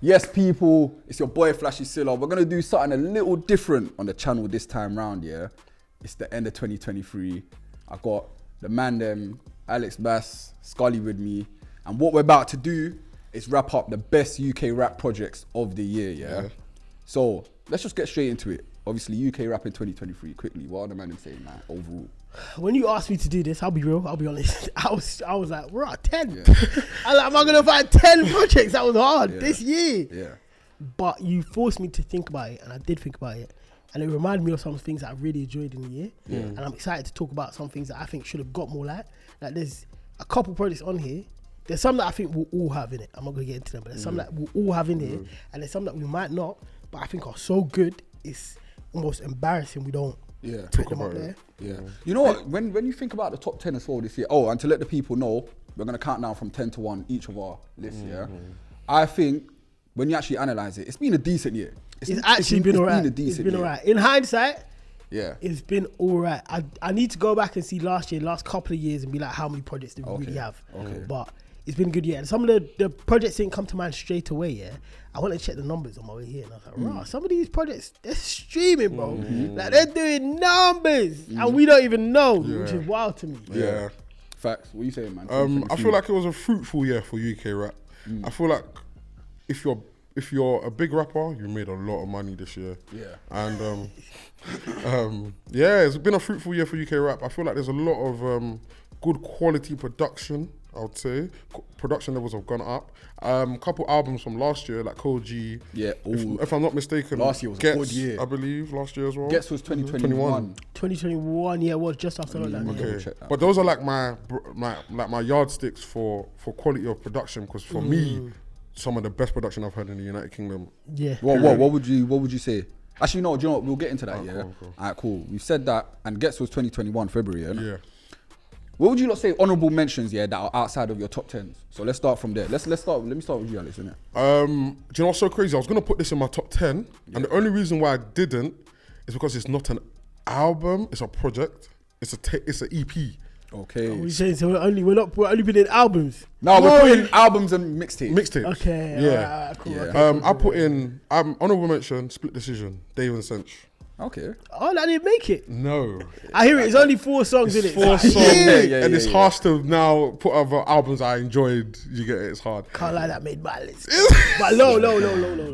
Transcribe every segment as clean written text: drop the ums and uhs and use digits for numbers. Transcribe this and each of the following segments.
Yes, people, it's your boy Flashy Sillah. We're gonna do something a little different on the channel this time round, yeah? It's the end of 2023. I got the man them, Alex Basz, Scully with me. And what we're about to do is wrap up the best UK rap projects of the year, yeah? So, let's just get straight into it. Obviously, UK rap in 2023, quickly. What are the man them saying, man, overall? When you asked me to do this, I'll be real, I'll be honest. I was like, we're at 10. Yeah. I was like, am I gonna find 10 projects? That was hard this year. Yeah. But you forced me to think about it, and I did think about it. And it reminded me of some things that I really enjoyed in the year. Yeah. And I'm excited to talk about some things that I think should have got more light. Like there's a couple projects on here. There's some that I think we'll all have in it. I'm not gonna get into them, but there's some that we'll all have in here. And there's some that we might not, but I think are so good, it's almost embarrassing we don't talk about it. Yeah. You know what, when you think about the top 10 as well this year, and to let the people know, we're gonna count down from 10 to 1 each of our lists, I think when you actually analyze it, it's been a decent year. It's actually been alright. It's been alright. In hindsight, it's been alright. I need to go back and see last couple of years and be like, how many projects did we really have? But it's been a good year. And some of the projects didn't come to mind straight away, I went to check the numbers on my way here and I was like, wow, some of these projects, they're streaming, bro. Like they're doing numbers and we don't even know, which is wild to me. Yeah. Facts. What are you saying, man? I feel like it was a fruitful year for UK rap. I feel like if you're a big rapper, you made a lot of money this year. Yeah. And it's been a fruitful year for UK rap. I feel like there's a lot of good quality production, I would say. Production levels have gone up. Couple albums from last year, like Code G. Yeah. If I'm not mistaken, last year was Gets, a good year. I believe last year as well. Gets was 2021. 2021, yeah, it was just after that. Okay. But those are like my yardsticks for quality of production, because for me, some of the best production I've heard in the United Kingdom. Yeah. What would you say? Actually, no, do you know what? We'll get into that, Cool. Alright, cool. We've said that, and Gets was 2021, February, yeah? What would you not say honourable mentions, that are outside of your top 10s? So let's start from there. Let me start with you, Alex, innit? Do you know what's so crazy? I was gonna put this in my top 10, and the only reason why I didn't is because it's not an album, it's a project. It's an EP. Okay. What are you saying? So we're only been in albums? No, we're putting albums and mixtapes. Mixtapes. Okay. Yeah. Alright, cool. Yeah. Okay, I put in honourable mention, Split Decision, Dave and Sench. Okay. Oh, that didn't make it. No. I hear it. It's only 4 songs in it. 4 songs, and it's harsh to now put other albums I enjoyed. You get it? It's hard. Can't lie, that made my list. But low.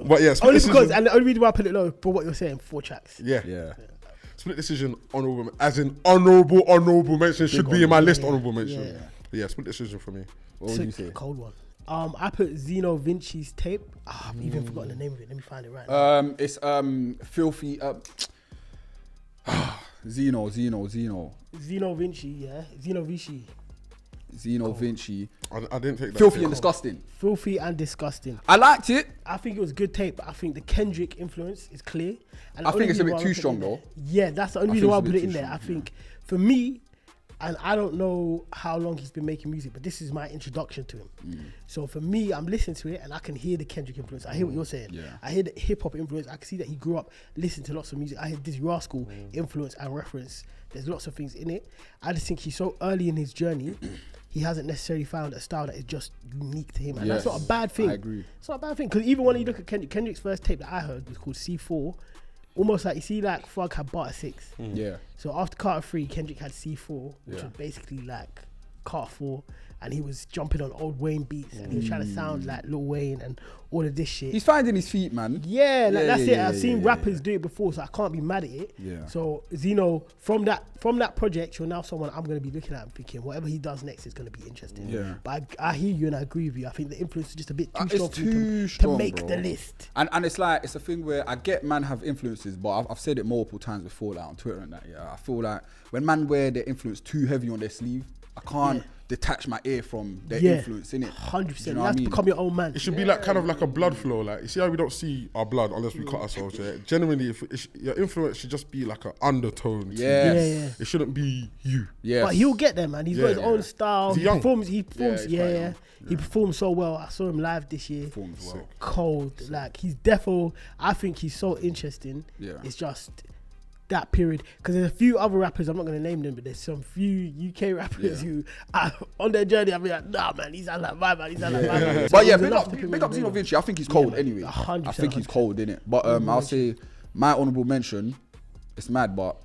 But yeah, only because, and the only reason why I put it low for what you're saying, 4 tracks. Yeah. Split Decision, honourable, as in honourable mention should be in my list. Honourable mention. Yeah, Split Decision for me. What would you say? Cold one. I put Zeno Vinci's tape. I've even forgotten the name of it. Let me find it right now. It's Filthy. Zeno Vinci, yeah. Zeno Vinci. I didn't take that. Filthy and Disgusting. Filthy and Disgusting. I liked it. I think it was a good tape, but I think the Kendrick influence is clear. And I think it's a bit too strong though. Yeah, that's the only reason why I put it in there. I think for me, and I don't know how long he's been making music, but this is my introduction to him. So for me, I'm listening to it and I can hear the Kendrick influence. I hear what you're saying. Yeah. I hear the hip hop influence. I can see that he grew up listening to lots of music. I hear this Rascal influence and reference. There's lots of things in it. I just think he's so early in his journey, he hasn't necessarily found a style that is just unique to him. And that's not a bad thing. I agree. It's not a bad thing. Because even when you look at Kendrick's first tape that I heard was called C4, almost like, you see, like Frog had Barter 6. Yeah. So after Carter 3, Kendrick had C4, which was basically like Carter 4, and he was jumping on old Wayne beats, and he was trying to sound like Lil Wayne and all of this shit. He's finding his feet, man. Yeah, that's it. I've seen rappers do it before, so I can't be mad at it. Yeah. So Zeno, from that project, you're now someone I'm going to be looking at and thinking whatever he does next is going to be interesting. Yeah. But I hear you and I agree with you. I think the influence is just a bit too strong to make the list. And it's like, it's a thing where I get man have influences, but I've said it multiple times before, like on Twitter and that. Yeah, I feel like when man wear their influence too heavy on their sleeve, I can't detach my ear from their influence, innit? 100%. You have to become your own man. It should be like kind of like a blood flow. Like, you see how we don't see our blood unless we cut ourselves. Yeah? Generally, your influence should just be like an undertone. Yeah. It shouldn't be you. Yeah. But he'll get there, man. He's got his own style. He performs. He performs so well. I saw him live this year. Performs well. Cold. Like, he's defo. I think he's so interesting. Yeah. It's just that period, because there's a few other rappers, I'm not going to name them, but there's some few UK rappers who are on their journey. I'll be like, nah, man, he's like my man, he's like my man. But yeah, big up Zeno Vinci. I think he's cold anyway. 100%, I think he's cold, innit? But I'll say my honourable mention, it's mad, but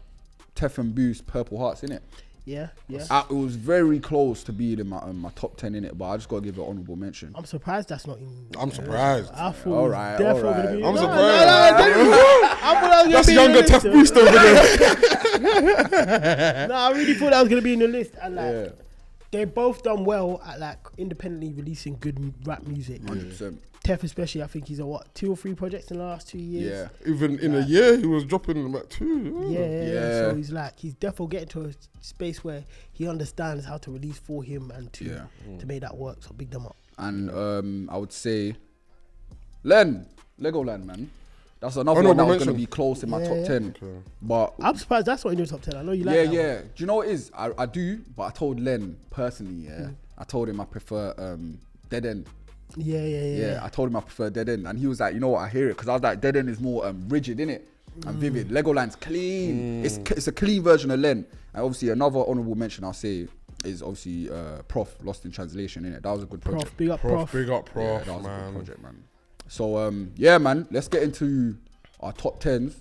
Tef and Boo's Purple Hearts, innit? Yeah. It was very close to being in my top 10 in it, but I just gotta give it an honourable mention. I'm surprised that's not in. I'm surprised. I thought all right. I'm surprised. That's younger Tef Boost over there. No, I really thought that was gonna be in the list, and like they both done well at like independently releasing good rap music. 100%. Tef especially, I think he's a 2 or 3 projects in the last 2 years. Yeah, even in a year he was dropping about 2. Yeah. So he's definitely getting to a space where he understands how to release for him and to make that work. So big them up. And I would say LEGOLAND, man. That's another one that was gonna be close in my top 10. Okay. But I'm surprised that's not in your top 10. I know you like that. Yeah. Do you know what it is? I do, but I told Len personally, I told him I prefer Dead End. Yeah. I told him I prefer Dead End, and he was like, you know what, I hear it, because I was like, Dead End is more rigid, innit? And vivid. LEGOLAND's clean. It's a clean version of Len. And obviously another honourable mention I'll say is obviously Prof, Lost in Translation, innit? That was a good project. Prof, big up Prof. Big up Prof, yeah, that was a good project, man. So yeah, man, let's get into our top 10s.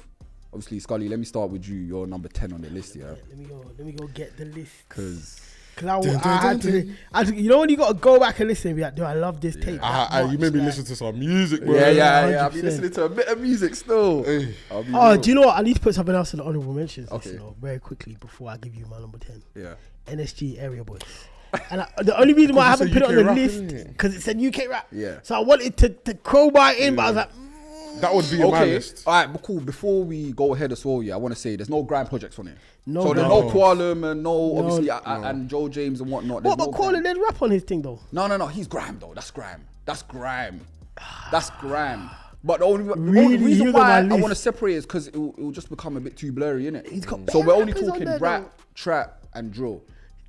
Obviously, Scully, let me start with you. You're number 10 on the list, yeah? Let me go get the list. Because I had to, you know when you got to go back and listen and be like, do I love this tape? You made me listen to some music, bro. Yeah. I've been listening to a bit of music still. Hey. Do you know what? I need to put something else in the honourable mentions list, very quickly before I give you my number 10. Yeah. NSG Area Boys. And the only reason why I haven't put it on the list, because it said UK rap. Yeah. So I wanted to crowbar in, but I was like, that would be on my list. All right, but cool. Before we go ahead as well, I want to say there's no grime projects on it. So there's no Qualum and obviously and Joe James and whatnot. What, but Qualum did rap on his thing though? No. He's grime though. That's grime. But the only reason why I want to separate is because it will just become a bit too blurry, innit? So we're only talking rap, trap, and drill.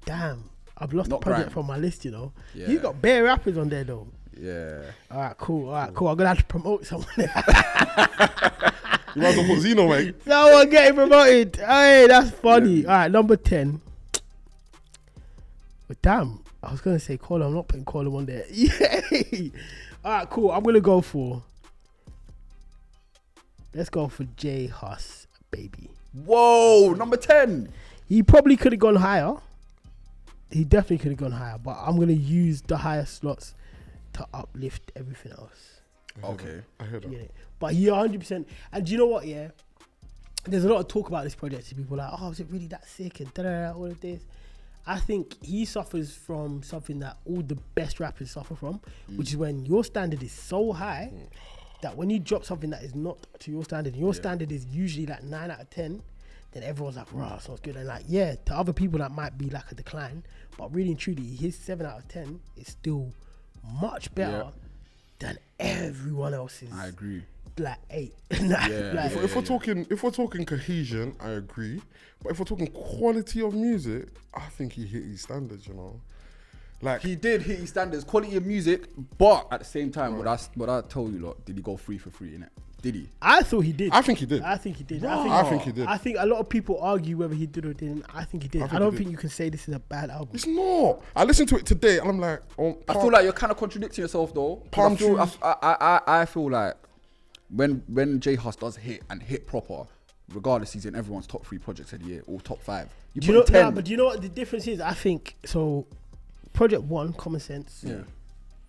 Damn, I've lost a project from my list, you know. Yeah. He's got bare rappers on there though. Yeah. All right, cool. I'm gonna have to promote someone. You might as well put Zeno, mate. Someone getting promoted. Hey, that's funny. Yeah. All right, number 10. But damn, I was gonna say Qualum. I'm not putting Qualum on there. Yay! All right, cool. Let's go for J Hus, baby. Whoa, number 10. He probably could have gone higher. He definitely could have gone higher, but I'm gonna use the higher slots to uplift everything else. Okay. I heard that. Yeah. But he 100%. And do you know what? Yeah, there's a lot of talk about this project. People are like, oh, is it really that sick and all of this? I think he suffers from something that all the best rappers suffer from, which is when your standard is so high that when you drop something that is not to your standard, and your standard is usually like 9 out of 10, then everyone's like, rah, sounds good. And like, yeah, to other people that might be like a decline, but really and truly, his 7 out of 10 is still much better than everyone else's. I agree. Like 8. If we're talking cohesion, I agree. But if we're talking quality of music, I think he hit his standards, you know. Like he did hit his standards, quality of music, but at the same time, what I told you, lot, did he go 3 for 3 innit? Did he? I thought he did. I think he did. I think he did. I think he did. I think a lot of people argue whether he did or didn't. I think he did. I don't think you can say this is a bad album. It's not. I listened to it today and I'm like, I feel like you're kind of contradicting yourself though. I feel like when J Hus does hit and hit proper, regardless, he's in everyone's top 3 projects of the year or top 5. But do you know what the difference is? I think so. Project 1, Common Sense. Yeah.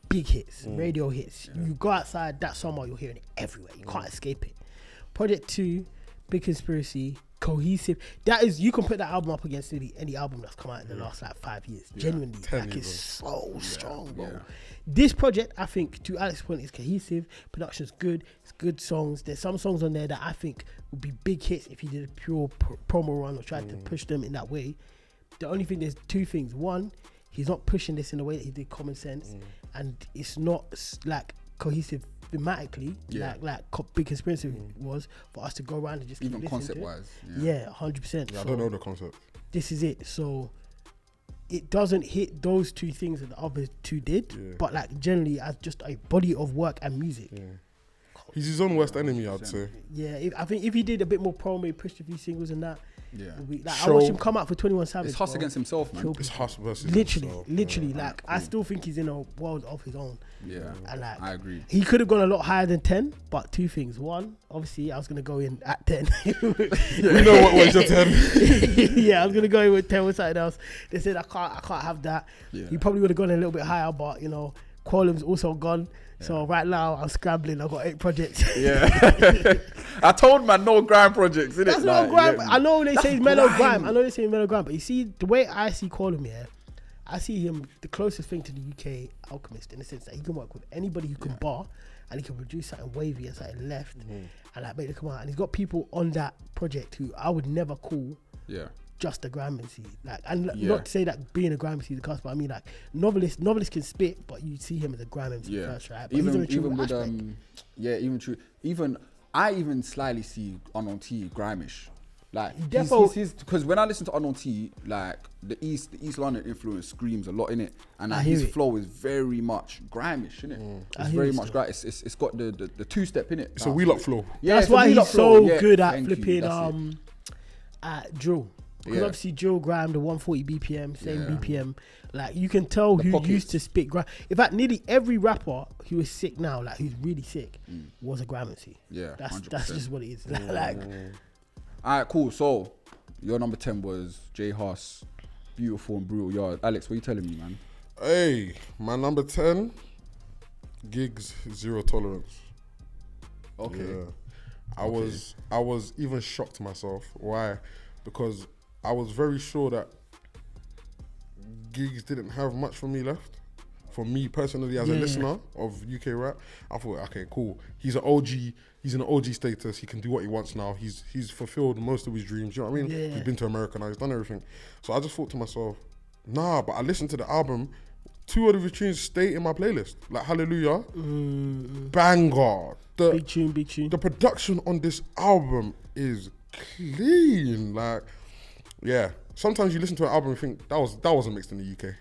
Big hits, radio hits. Yeah. You go outside that summer, you're hearing it everywhere. You can't escape it. Project 2, Big Conspiracy, cohesive. That is, you can put that album up against any album that's come out in the last like 5 years. Genuinely, like it's so strong, bro. Yeah. This project, I think, to Alex's point, is cohesive. Production's good. It's good songs. There's some songs on there that I think would be big hits if he did a pure promo run or tried to push them in that way. The only thing, there's 2 things. One, he's not pushing this in the way that he did Common Sense, and it's not like cohesive thematically, like Big Conspiracy was, for us to go around and just even concept-wise. 100%. Yeah, I don't know the concept. This is it. So it doesn't hit those 2 things that the other 2 did, but like generally as just a body of work and music, He's his own worst enemy, I'd say. Yeah, I think if he did a bit more promo, pushed a few singles and that. Yeah. I watched him come out for 21 Savage. It's Huss against himself, man. It's Huss versus literally. himself. Like, I still think he's in a world of his own. Yeah, and like, I agree. He could have gone a lot higher than 10, but two things. One, obviously, I was going to go in at 10. We know what was your 10. Yeah, I was going to go in with 10 with something else. They said, I can't have that. Yeah. He probably would have gone a little bit higher, but, you know, Qualim's also gone. Yeah. So right now, I'm scrambling. I've got 8 projects. Yeah. I told man, no grime projects, innit? That's not grime. I know they say he's mellow grime. I know they say mellow grime. But you see, the way I see Qualim, yeah, I see him the closest thing to the UK alchemist in the sense that he can work with anybody who can bar and he can produce something wavy and something left and like make it come out. And he's got people on that project who I would never call just a grime MC. Like, and not to say that being a grime MC is a cuss, but I mean like novelists can spit, but you see him as a grime MC first, right? But even with I even slightly see Unknown T grimish. Like because when I listen to Unknown T, like the East London influence screams a lot in it, and like, his flow is very much grimish, innit? It's very much grime. It's got the 2-step in it. It's a wheel-up flow. Yeah, that's why he's so good at flipping at drill. Because obviously drill grime, the 140 BPM, same BPM. Like you can tell who used to spit grime. In fact, nearly every rapper who is sick now, like who's really sick, was a grime MC. Yeah, that's just what it is. Like. All right, cool. So, your number 10 was J Huss, Beautiful and Brutal Yard. Alex, what are you telling me, man? Hey, my number 10, Gigs, Zero Tolerance. Okay. Yeah. I was even shocked myself. Why? Because I was very sure that Gigs didn't have much for me left. For me personally, as a listener of UK rap, I thought, okay, cool. He's an OG. He's in an OG status. He can do what he wants now. He's fulfilled most of his dreams. You know what I mean? Yeah. He's been to America now. He's done everything. So I just thought to myself, nah. But I listened to the album. 2 of the tunes stay in my playlist. Like Hallelujah, banger. Big tune. The production on this album is clean. Like, yeah. Sometimes you listen to an album and think that wasn't mixed in the UK.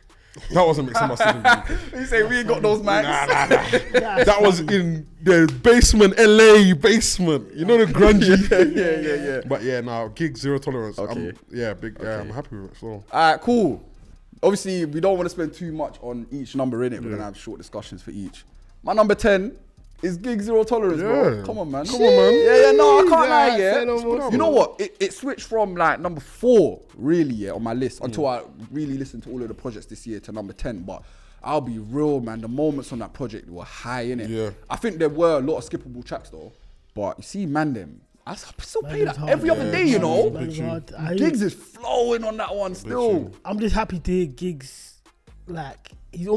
That wasn't mixed in my studio. You say we ain't got those mics. Nah. That was in the basement, LA basement. You know the grungy. Yeah. But yeah, now Gig, Zero Tolerance. Okay. I'm happy with it. So. All right, cool. Obviously, we don't want to spend too much on each number in it. We're gonna have short discussions for each. My number 10 is Gig, Zero Tolerance, bro. Come on, man. Yeah, no, I can't lie, you know what? It switched from like number 4, really, on my list, until I really listened to all of the projects this year to number 10. But I'll be real, man. The moments on that project were high, innit? Yeah. I think there were a lot of skippable tracks, though. But you see, Mandem, I still play that every other day, you know? Gigs is flowing on that one still. I'm just happy to hear Gigs, like, it's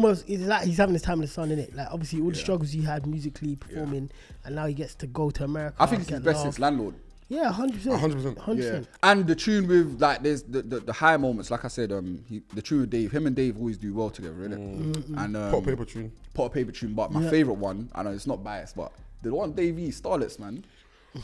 like he's having his time in the sun, innit? Like, obviously, all the struggles he had musically, performing, and now he gets to go to America. I think it's his best since Landlord. Yeah, 100%. 100%. Yeah. And the tune with, like, there's the high moments, like I said, the tune with Dave, him and Dave always do well together, innit? And Pot Paper tune. But my favourite one, I know it's not biased, but the one Dave E, Starlets, man.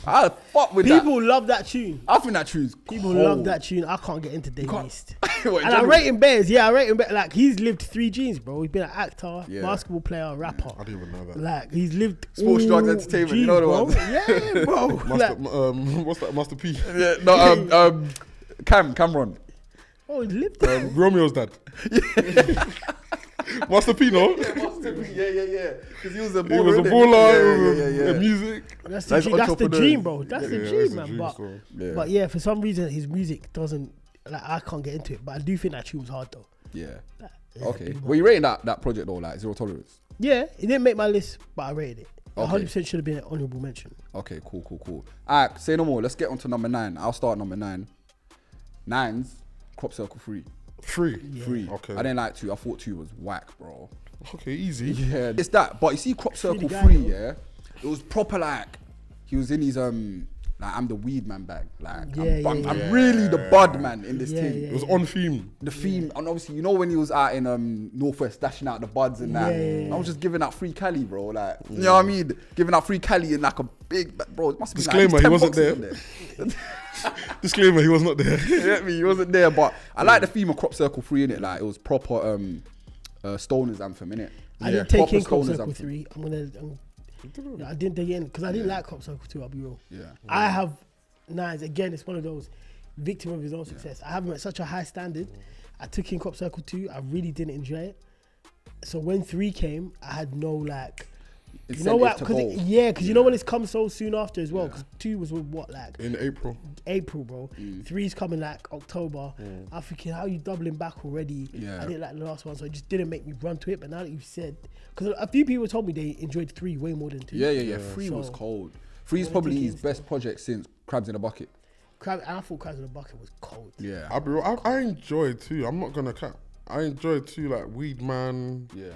I fuck with People love that tune. I think that tune's People cold. love that tune. I can't get into Dave East. What, and I rate him bears. Yeah, I rate him better. Like, he's lived 3 G's, bro. He's been an actor, basketball player, rapper. I didn't even know that. Like, he's lived Sports, drugs, entertainment. G's, you know the ones. Yeah, bro. What's that? Master P. Yeah, no, Cameron. Oh, he lived there. Romeo's dad. Master P, no? Yeah, Master P. Yeah. Because he was a baller. He was a baller. The music. That's the dream, bro. That's the dream, man. But yeah, for some reason, his music doesn't. Like, I can't get into it, but I do think that tune was hard though. Yeah. Okay. Were you rating that project though, like Zero Tolerance? Yeah, it didn't make my list, but I rated it. 100% should have been an honorable mention. Okay, cool. All right, say no more. Let's get on to number 9. I'll start number 9. 9's Crop Circle 3. 3. Okay. I didn't like 2. I thought 2 was whack, bro. Okay, easy. Yeah, it's that. But you see, Crop Circle 3, yeah, it was proper like he was in his like I'm the weed man bag. Like I'm really the bud man in this thing. It was on theme. The theme, and obviously you know when he was out in Northwest dashing out the buds and that. I was just giving out free Cali, bro. Like you know what I mean? Giving out free Cali in like a big bro. It must be disclaimer. Like, he wasn't there. Disclaimer. He was not there. You get me? He wasn't there. But I like the theme of Crop Circle 3 in it. Like it was proper Stoners anthem in it. I didn't take in Crop Circle 3. Yeah, I didn't dig in because I didn't like Crop Circle 2, I'll be real. Yeah. I have Nines, again, it's one of those victim of his own success. I have him at such a high standard. I took in Crop Circle 2, I really didn't enjoy it. So when 3 came, I had no like, you know what? Because you know when it's come so soon after as well. Because 2 was with what, like in April. April, bro. 3's coming like October. I'm thinking, how are you doubling back already? I didn't like the last one, so it just didn't make me run to it. But now that you've said, because a few people told me they enjoyed 3 way more than 2. Yeah. 3 was cold. 3 is probably his best project since Crabs in a Bucket. I thought Crabs in a Bucket was cold. Yeah. I'll be real, I enjoyed 2. I'm not gonna cap. I enjoyed 2, like Weed Man. Yeah.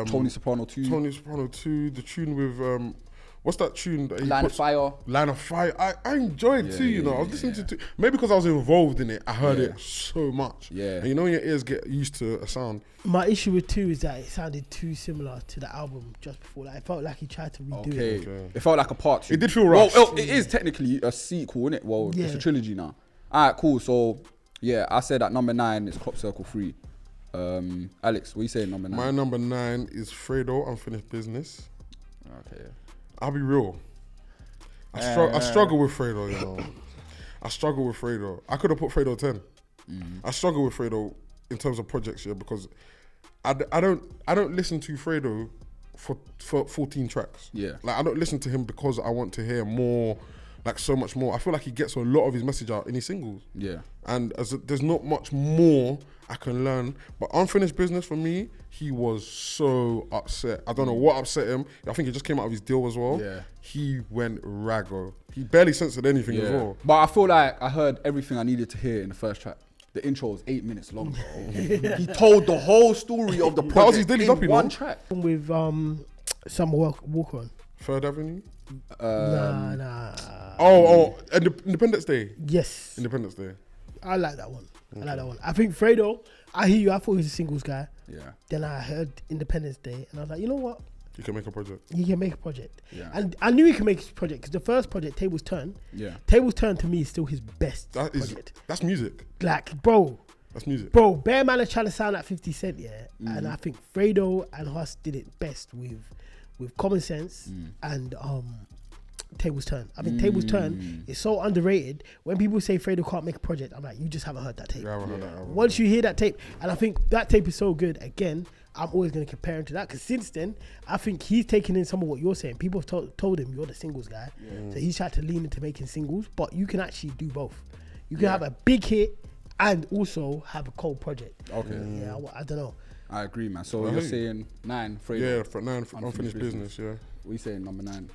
Tony Soprano 2. Tony Soprano 2. The tune with what's that tune? That Line of Fire. Line of Fire. I enjoyed 2. You know, I was listening to 2. Maybe because I was involved in it, I heard it so much. Yeah. And you know, when your ears get used to a sound. My issue with 2 is that it sounded too similar to the album just before. Like, it felt like he tried to redo it. Okay. It felt like a part 2. It did feel rushed. Well, it is technically a sequel, isn't it? Well, it's a trilogy now. All right, cool. So, yeah, I said at number 9 is Crop Circle 3. Alex, what are you saying number 9? My number 9 is Fredo, Unfinished Business. Okay. I'll be real. I struggle with Fredo, you know. I struggle with Fredo. I could have put Fredo 10. I struggle with Fredo in terms of projects, yeah, because I don't listen to Fredo for 14 tracks. Yeah. Like, I don't listen to him because I want to hear more, like so much more. I feel like he gets a lot of his message out in his singles. Yeah. And there's not much more I can learn. But Unfinished Business, for me, he was so upset. I don't know what upset him. I think he just came out of his deal as well. Yeah. He went raggo. He barely censored anything as well. But I feel like I heard everything I needed to hear in the first track. The intro was 8 minutes long, bro. He told the whole story of the project in one track. With Summer Walker on. 3rd Avenue? Nah. Independence Day? Yes. Independence Day. I like that one. Okay. I like that one. I think Fredo, I hear you, I thought he was a singles guy. Yeah. Then I heard Independence Day and I was like, you know what? He can make a project. He can make a project. Yeah. And I knew he could make a project because the first project, Tables Turn. Yeah. Tables Turn to me is still his best project. That's music. Like, bro. That's music. Bro, Bear Man is trying to sound like 50 Cent, yeah. And I think Fredo and Huss did it best with Common Sense and Tables Turn. I mean, Tables Turn is so underrated. When people say Fredo can't make a project, I'm like, you just haven't heard that tape. Once you hear that tape, and I think that tape is so good, again, I'm always going to compare him to that because since then, I think he's taken in some of what you're saying. People have told him you're the singles guy. So he's tried to lean into making singles, but you can actually do both. You can have a big hit and also have a cold project. Okay. Yeah, I don't know. I agree, man. So you're saying 9, Fredo? Yeah, for 9, Unfinished Business, yeah. What are you saying, number 9?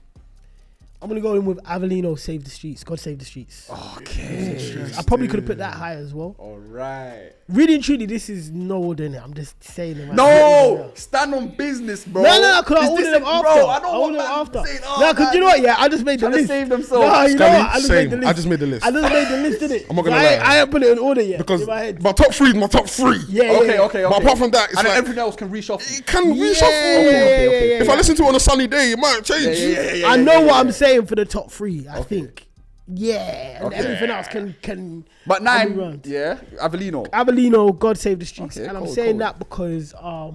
I'm going to go in with Avelino, Save the Streets. God Save the Streets. Okay. I probably could have put that higher as well. All right. Really and truly, this is no order in it. I'm just saying it. No! Stand on business, bro. No, because I ordered them after. Bro, I don't want after. No, because you know what? Yeah, I just made the list. Save themselves. No, you know what? I just made the list. I just made the list. I just made the list, didn't it? I'm not going to lie. I ain't put it in order yet. Because my top 3 is my top 3. Yeah. Okay. But apart from that, it's and like everything else can reshuffle. It can reshuffle. Okay. If I listen to it on a sunny day, it might change. I know what I'm saying for the top 3. I think. Yeah. And everything else can. But 9, yeah. Avelino, God Save the Streets. And I'm saying that because I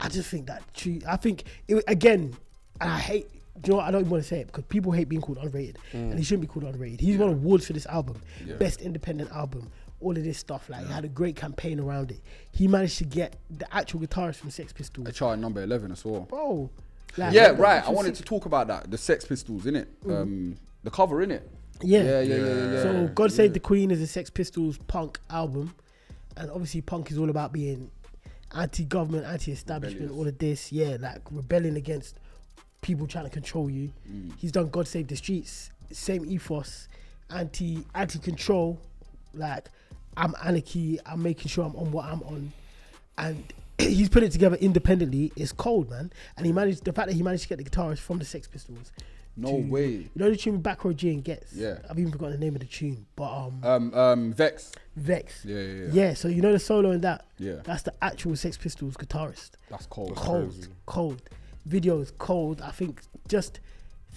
just think that I think it, again, and I hate. Do you know what? I don't even want to say it because people hate being called underrated, and he shouldn't be called underrated. He's won awards for this album, best independent album, all of this stuff. Like, he had a great campaign around it. He managed to get the actual guitarist from Sex Pistols. A chart number 11 as well, bro. Like, right. I wanted to talk about that. The Sex Pistols, innit? The cover, innit? Yeah. So God Save the Queen is a Sex Pistols punk album, and obviously punk is all about being anti-government, anti-establishment, all of this. Yeah, like rebelling against people trying to control you. He's done God Save the Streets, same ethos, anti-control. Like, I'm anarchy. I'm making sure I'm on what I'm on, and he's put it together independently. It's cold, man. And the fact that he managed to get the guitarist from the Sex Pistols. No way. You know the tune Back Row G and Gets? Yeah. I've even forgotten the name of the tune. But Vex. Yeah, so you know the solo in that? Yeah. That's the actual Sex Pistols guitarist. That's cold. Cold. Video is cold. I think just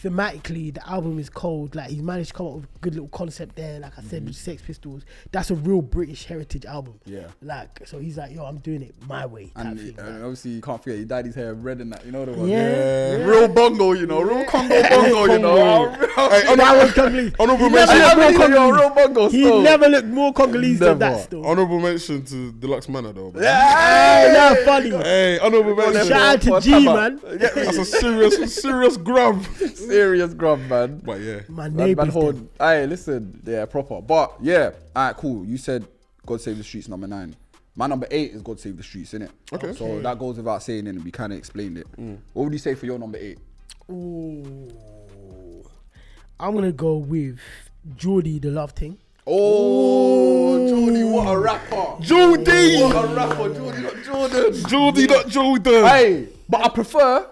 thematically, the album is cold. Like, he's managed to come up with a good little concept there. Like I said, with Sex Pistols, that's a real British heritage album. Yeah. Like, so he's like, yo, I'm doing it my way. And, Thing, and obviously, you can't forget, he dyed his hair red and that. You know the one? Yeah. Real bongo, you know? Real Congo bongo, you know? Hey, That was Congolese. honorable He never mention. looked more Congolese. Real bongo He still. never looked more Congolese than Never. that still. Honorable mention to Deluxe Manor though. Man. Hey, that's funny. Hey, honorable mention. Shout out to G, man. That's a serious grub. Serious grub, man. But yeah, My Man, neighbours. hold. Hey, listen, yeah, proper. But yeah, alright, cool. You said God Save the Streets number 9. My number 8 is God Save the Streets, innit? Okay. So that goes without saying, and we kind of explained it. What would you say for your number 8? Ooh. I'm gonna go with Jordy, the Love Thing. Oh, Jordy, what a rapper. Jordy. What a rapper, Jordy, not Jordan. Jordy, not Jordan. Hey, but I prefer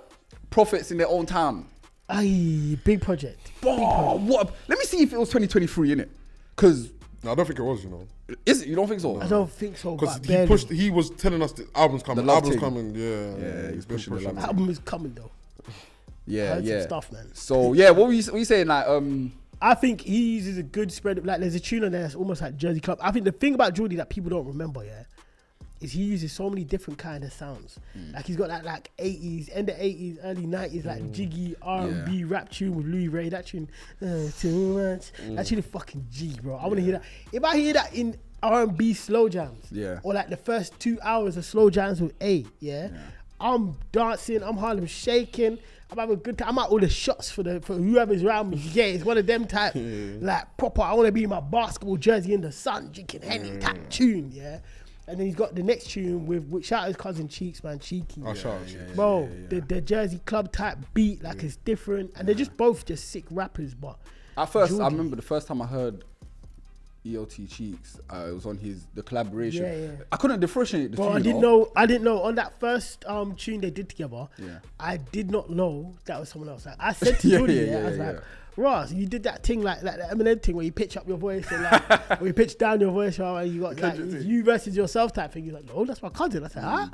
Prophets in their own town. Aye, big project. Oh, what? Let me see if it was 2023, innit? Because No, I don't think it was. You know, is it? You don't think so? I don't think so. because But he barely. pushed. He was telling us the album's coming. The Love album's Thing. coming. Yeah, he's been pushing the pushing Love The album is coming though. Yeah, Heard yeah. some stuff, man. So yeah, what were you saying? Like, I think he uses a good spread of, like, there's a tune on there that's almost like Jersey Club. I think the thing about Jordy that people don't remember, yeah, is he uses so many different kind of sounds. Like, he's got that like 80s, end of 80s, early 90s, like jiggy R&B rap tune with Louis Ray. That tune, too much. That tune is fucking G, bro. I want to hear that. If I hear that in R&B slow jams, or like the first 2 hours of slow jams with A, I'm dancing, I'm Harlem shaking, I'm having a good time. I'm at all the shots for whoever's around me. Yeah, it's one of them type, like proper, I want to be in my basketball jersey in the sun, drinking Henny type tune, yeah. And then he's got the next tune with shout out his cousin Cheeks, man, Cheeky. Oh, shout out. Bro, the Jersey Club type beat, like it's different. And they're just both just sick rappers, but at first, I Jordy. remember the first time I heard ELT Cheeks, it was on the collaboration. Yeah. I couldn't differentiate the two. I didn't know on that first tune they did together. Yeah. I did not know that was someone else. Like, I said to Yeah, Jordy, yeah, I was yeah, like, Ross, you did that thing like the Eminem thing where you pitch up your voice and like, or you pitch down your voice, and you got like you versus yourself type thing. He's like, no, that's my cousin. I said, huh?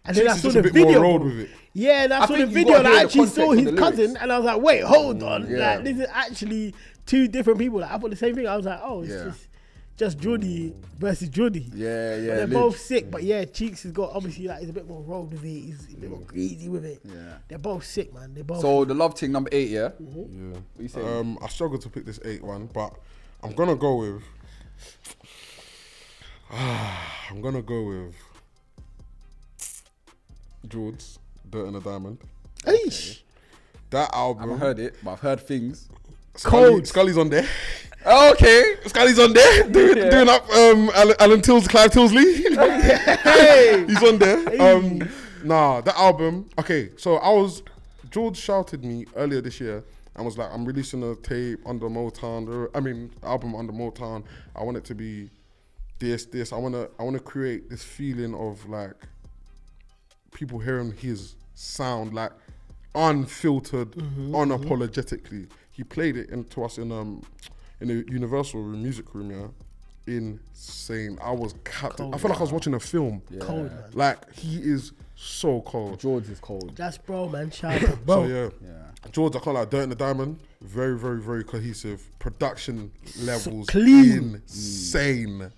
And then I Cheeks saw is the a bit video. more road with it. Yeah, and I saw the think you video and gotta I hear the actually saw context his of the cousin lyrics. and I was like, wait, hold on. Yeah. Like, this is actually two different people. Like, I thought the same thing. I was like, oh, it's just Jordy versus Jordy. Yeah, But yeah. they're both sick, but yeah, Cheeks has got, obviously, like, he's a bit more road with it. He's a bit more greasy with it. Yeah. They're both sick, man. They're both. So the Love Thing number 8, yeah. Yeah. What you saying? I struggled to pick this 8 one, but I'm gonna go with. I'm gonna go with JORDS, Dirt and a Diamond. Eesh. That I album. haven't heard it, but I've heard things. Cold. Scully's on there. Oh, okay. Scully's on there doing up Alan Tills, Clive Tilsley. Hey. He's on there. Nah, that album. Okay, so George shouted me earlier this year and was like, I'm releasing a tape under Motown. Album under Motown. I want it to be this. I wanna create this feeling of like people hearing his sound like unfiltered, unapologetically. He played it into us in the Universal music room, yeah. Insane. I was captive. I felt like I was watching a film. Yeah. Cold, man. Like, he is so cold. George is cold. That's bro, man. Shout out to bro. So yeah. George, I can't like Dirt and the Diamond. Very, very, very cohesive. Production levels clean. insane.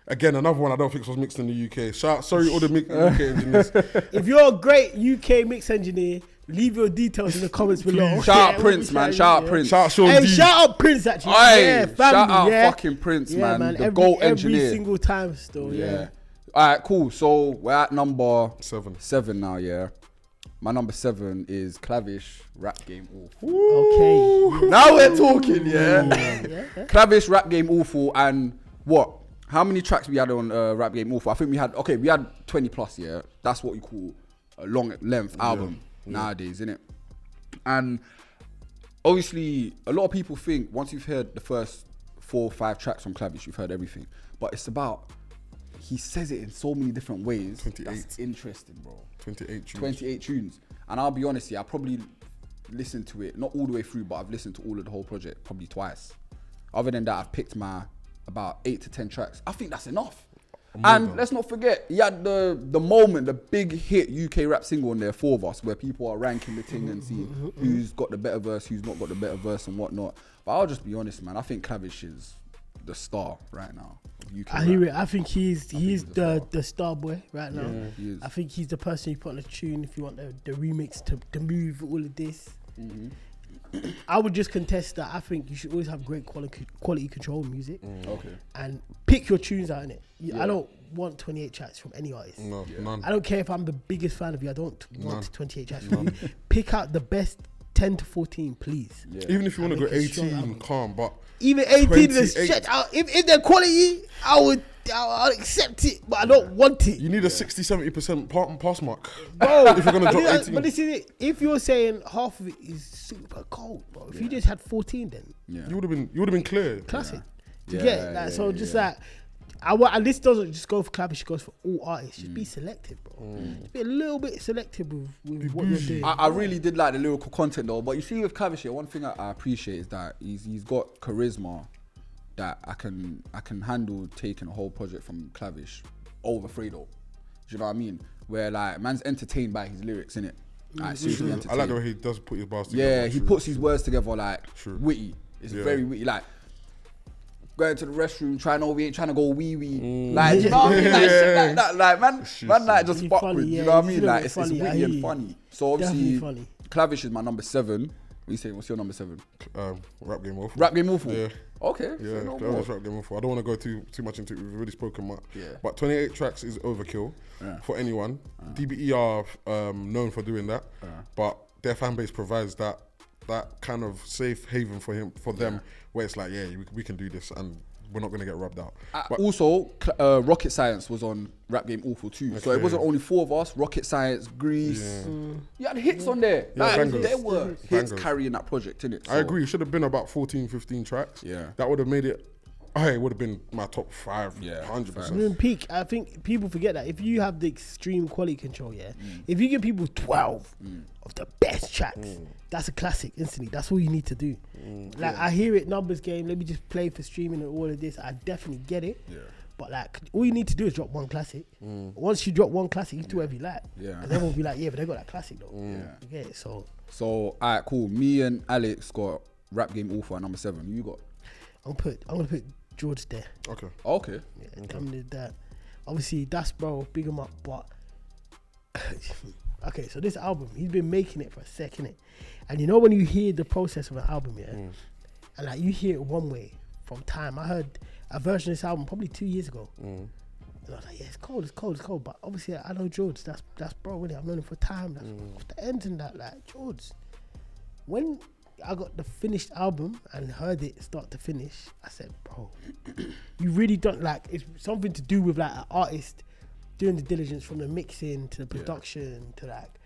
Again, another one I don't think was mixed in the UK. Sorry, all the UK engineers. If you're a great UK mix engineer, leave your details in the comments below. Shout out Prince, man. Shout out Prince. Shout out Sean Hey, D. shout out Prince, actually. Aye, Yeah, family, shout out yeah. fucking Prince, Yeah, man. The every, GOAT every engineer. single time still, yeah. All right, cool. So we're at number 7. 7 now, yeah. My number 7 is Clavish, Rap Game Awful. Okay. Now we're talking, yeah. Yeah. Clavish, Rap Game Awful, and what? How many tracks we had on Rap Game Awful? I think we had 20 plus, yeah. That's what you call a long length album nowadays, innit? And obviously, a lot of people think once you've heard the first 4 or 5 tracks from Clavish, you've heard everything. But it's about, he says it in so many different ways. 28. That's interesting, bro. 28 tunes. 28 tunes. And I'll be honest here, I probably listened to it, not all the way through, but I've listened to all of the whole project probably twice. Other than that, I've picked my about 8 to 10 tracks. I think that's enough. And let's not forget, he had the moment, the big hit UK rap single on there, 4 of Us, where people are ranking the thing and seeing who's got the better verse, who's not got the better verse and whatnot. But I'll just be honest, man. I think Clavish is the star right now. I hear it. I think he's the star boy right now. Yeah, he is. I think he's the person you put on the tune if you want the remix to move all of this. I would just contest that. I think you should always have great quality control music. Okay. And pick your tunes out in it. I don't want 28 tracks from any artist. No, none. I don't care if I'm the biggest fan of you. I don't want 28 tracks from you. Pick out the best 10 to 14, please. Yeah. Even if you want to go 18, calm, but even 18 is stretch out. If they're quality, I'll accept it, but I don't want it. You need a 60-70% pass mark, bro. If you're gonna drop 18. But this is it. If you're saying half of it is super cold, bro. If you just had 14, then you would have been clear. Classic. To get like so, just like. And this doesn't just go for Clavish, it goes for all artists. Just be selective, bro. Just be a little bit selective with what you're doing. I really did like the lyrical content though, but you see with Clavish here, one thing I appreciate is that he's got charisma that I can handle taking a whole project from Clavish over Fredo. Do you know what I mean? Where like man's entertained by his lyrics, innit? Like seriously entertained. I like the way he does put his bars together. Yeah, he puts his words together like witty. It's very witty. Like going to the restroom, we ain't trying to go wee wee. Like, you know what I mean? Like shit like that. Like man like just fuck with. You know what I mean? Like it's witty and funny. So obviously Clavish is my number 7. What you saying? What's your number 7? Rap Game Awful. Rap Game Awful? Yeah. Okay. Yeah, Clavish Rap Game Awful. I don't want to go too much into it. We've already spoken much. Yeah. But 28 tracks is overkill for anyone. DBE are known for doing that. But their fan base provides that kind of safe haven for them where it's like, we can do this and we're not going to get rubbed out. But also, Rocket Science was on Rap Game Awful too. Okay. So it wasn't only 4 of Us, Rocket Science, Grease. You had hits on there. Yeah, like, there were hits carrying that project, innit? So I agree. It should have been about 14, 15 tracks. Yeah. That would have made it... it would have been my top 5, 100%. Peak. I think people forget that if you have the extreme quality control, if you give people 12 of the best tracks, that's a classic instantly. That's all you need to do. Like I hear it, numbers game. Let me just play for streaming and all of this. I definitely get it. Yeah. But like, all you need to do is drop one classic. Once you drop one classic, you do whatever you like. Yeah. And everyone will be like, but they got that classic though. You get it? So alright, cool. Me and Alex got Rap Game Awful at number 7. You got? I'm gonna put George there. Okay. Yeah, come with that. Obviously, that's bro, big him up. But okay, so this album, he's been making it for a second, and you know when you hear the process of an album, and like you hear it one way from time. I heard a version of this album probably 2 years ago, and I was like, it's cold. But obviously, I know George. That's bro. Really, I've known him for time. That's off the ends and that. Like George, when I got the finished album and heard it start to finish, I said, bro, you really don't like, it's something to do with like an artist doing the diligence from the mixing to the production to like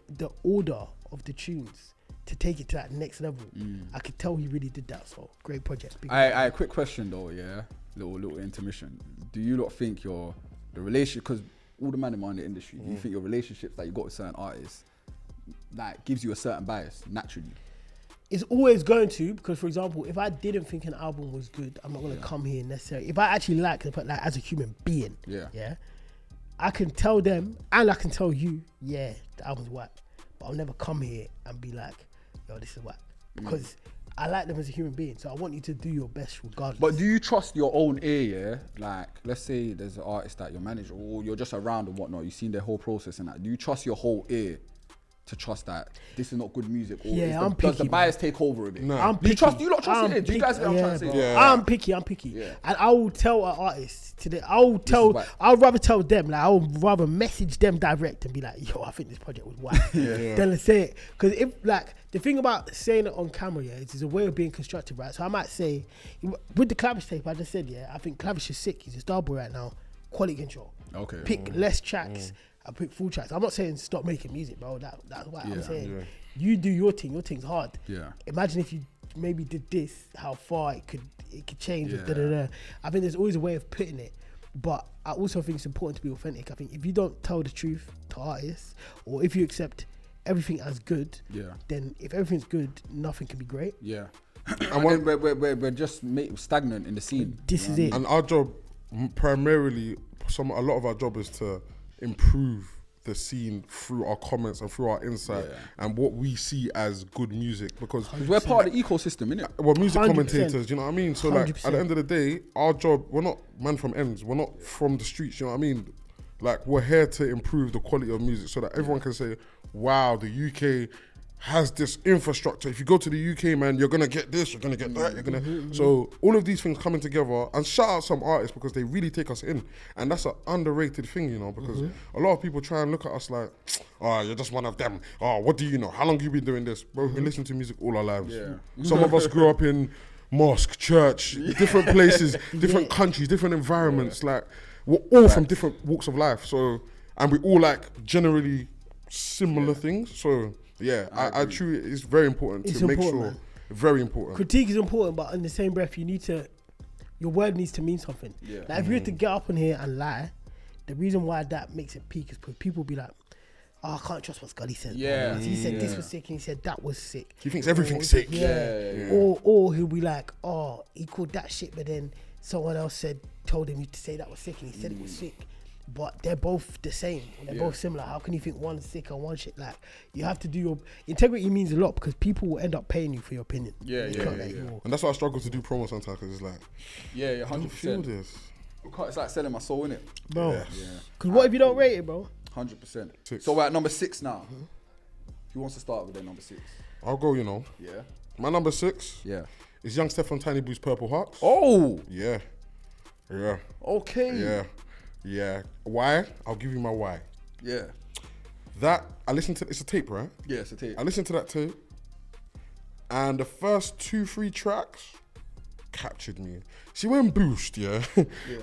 the order of the tunes to take it to that next level. I could tell he really did that. So great project. I quick question though, little intermission. Do you not think the relationship, because all the man in the industry, do you think your relationships that you got with certain artists like gives you a certain bias naturally? It's always going to, because for example, if I didn't think an album was good, I'm not going to come here necessarily. If I actually like it, like as a human being, I can tell them and I can tell you, the album's whack. But I'll never come here and be like, yo, this is whack. Because I like them as a human being, so I want you to do your best regardless. But do you trust your own ear, Like, let's say there's an artist that you're manager or you're just around and whatnot, you've seen their whole process and that. Do you trust your whole ear to trust that this is not good music, or does the bias take over a bit? No. I'm picky. Do you not trust it? Do you guys get what I'm trying to say? I'm picky. And I will tell an artist today, I'd rather tell them, like I would rather message them direct and be like, yo, I think this project was whack than to say it. Because if like the thing about saying it on camera, is a way of being constructive, right? So I might say, with the Clavish tape, I just said, I think Clavish is sick, he's a star boy right now, quality control. Okay. Pick less tracks. I pick full tracks. I'm not saying stop making music, bro. That's why I'm saying you do your thing. Your thing's hard. Yeah. Imagine if you maybe did this, how far it could change. With I think there's always a way of putting it, but I also think it's important to be authentic. I think if you don't tell the truth to artists, or if you accept everything as good, then if everything's good, nothing can be great. Yeah. And we're just stagnant in the scene. This is it. And our job primarily, a lot of our job is to improve the scene through our comments and through our insight and what we see as good music, because we're part of the ecosystem, innit? Well, music 100%. commentators, you know what I mean? So like 100%. at the end of the day, our job, we're not man from ends, we're not from the streets, you know what I mean? Like, we're here to improve the quality of music so that everyone can say, wow, the UK has this infrastructure. If you go to the UK, man, you're gonna get this, you're gonna get that, you're gonna. So all of these things coming together, and shout out some artists because they really take us in, and that's an underrated thing, you know, because a lot of people try and look at us like, oh, you're just one of them. Oh, what do you know? How long have you been doing this? Bro, we've been listening to music all our lives. Some of us grew up in mosque, church, different places, different countries, different environments. Like, we're all from different walks of life. So, and we all like generally similar things. So. Yeah, I truly, it's very important to make sure, man. Very important. Critique is important, but in the same breath, your word needs to mean something. Yeah. Like if you were to get up on here and lie, the reason why that makes it peak is because people be like, oh, I can't trust what Scully said. Yeah. He said this was sick and he said that was sick. He thinks everything's sick. Yeah. Or he'll be like, oh, he called that shit, but then someone else told him to say that was sick and he said it was sick. But they're both the same. They're both similar. How can you think one's sick and one shit? Like, you have to do your integrity means a lot because people will end up paying you for your opinion. And that's why I struggle to do promo sometimes because it's like, 100%. Feel this. It's like selling my soul, innit? Bro. Because what if you don't rate it, bro? 100%. So we're at number 6 now. Who wants to start with their number 6? I'll go, you know. Yeah. My number 6 is Young Steph from Tiny Boo's Purple Hearts. Oh! Yeah. Okay. Yeah. Why? I'll give you my why. Yeah. That, I listened to, it's a tape, right? Yeah, it's a tape. I listened to that tape, and the first 2-3 tracks captured me. See, when Boost,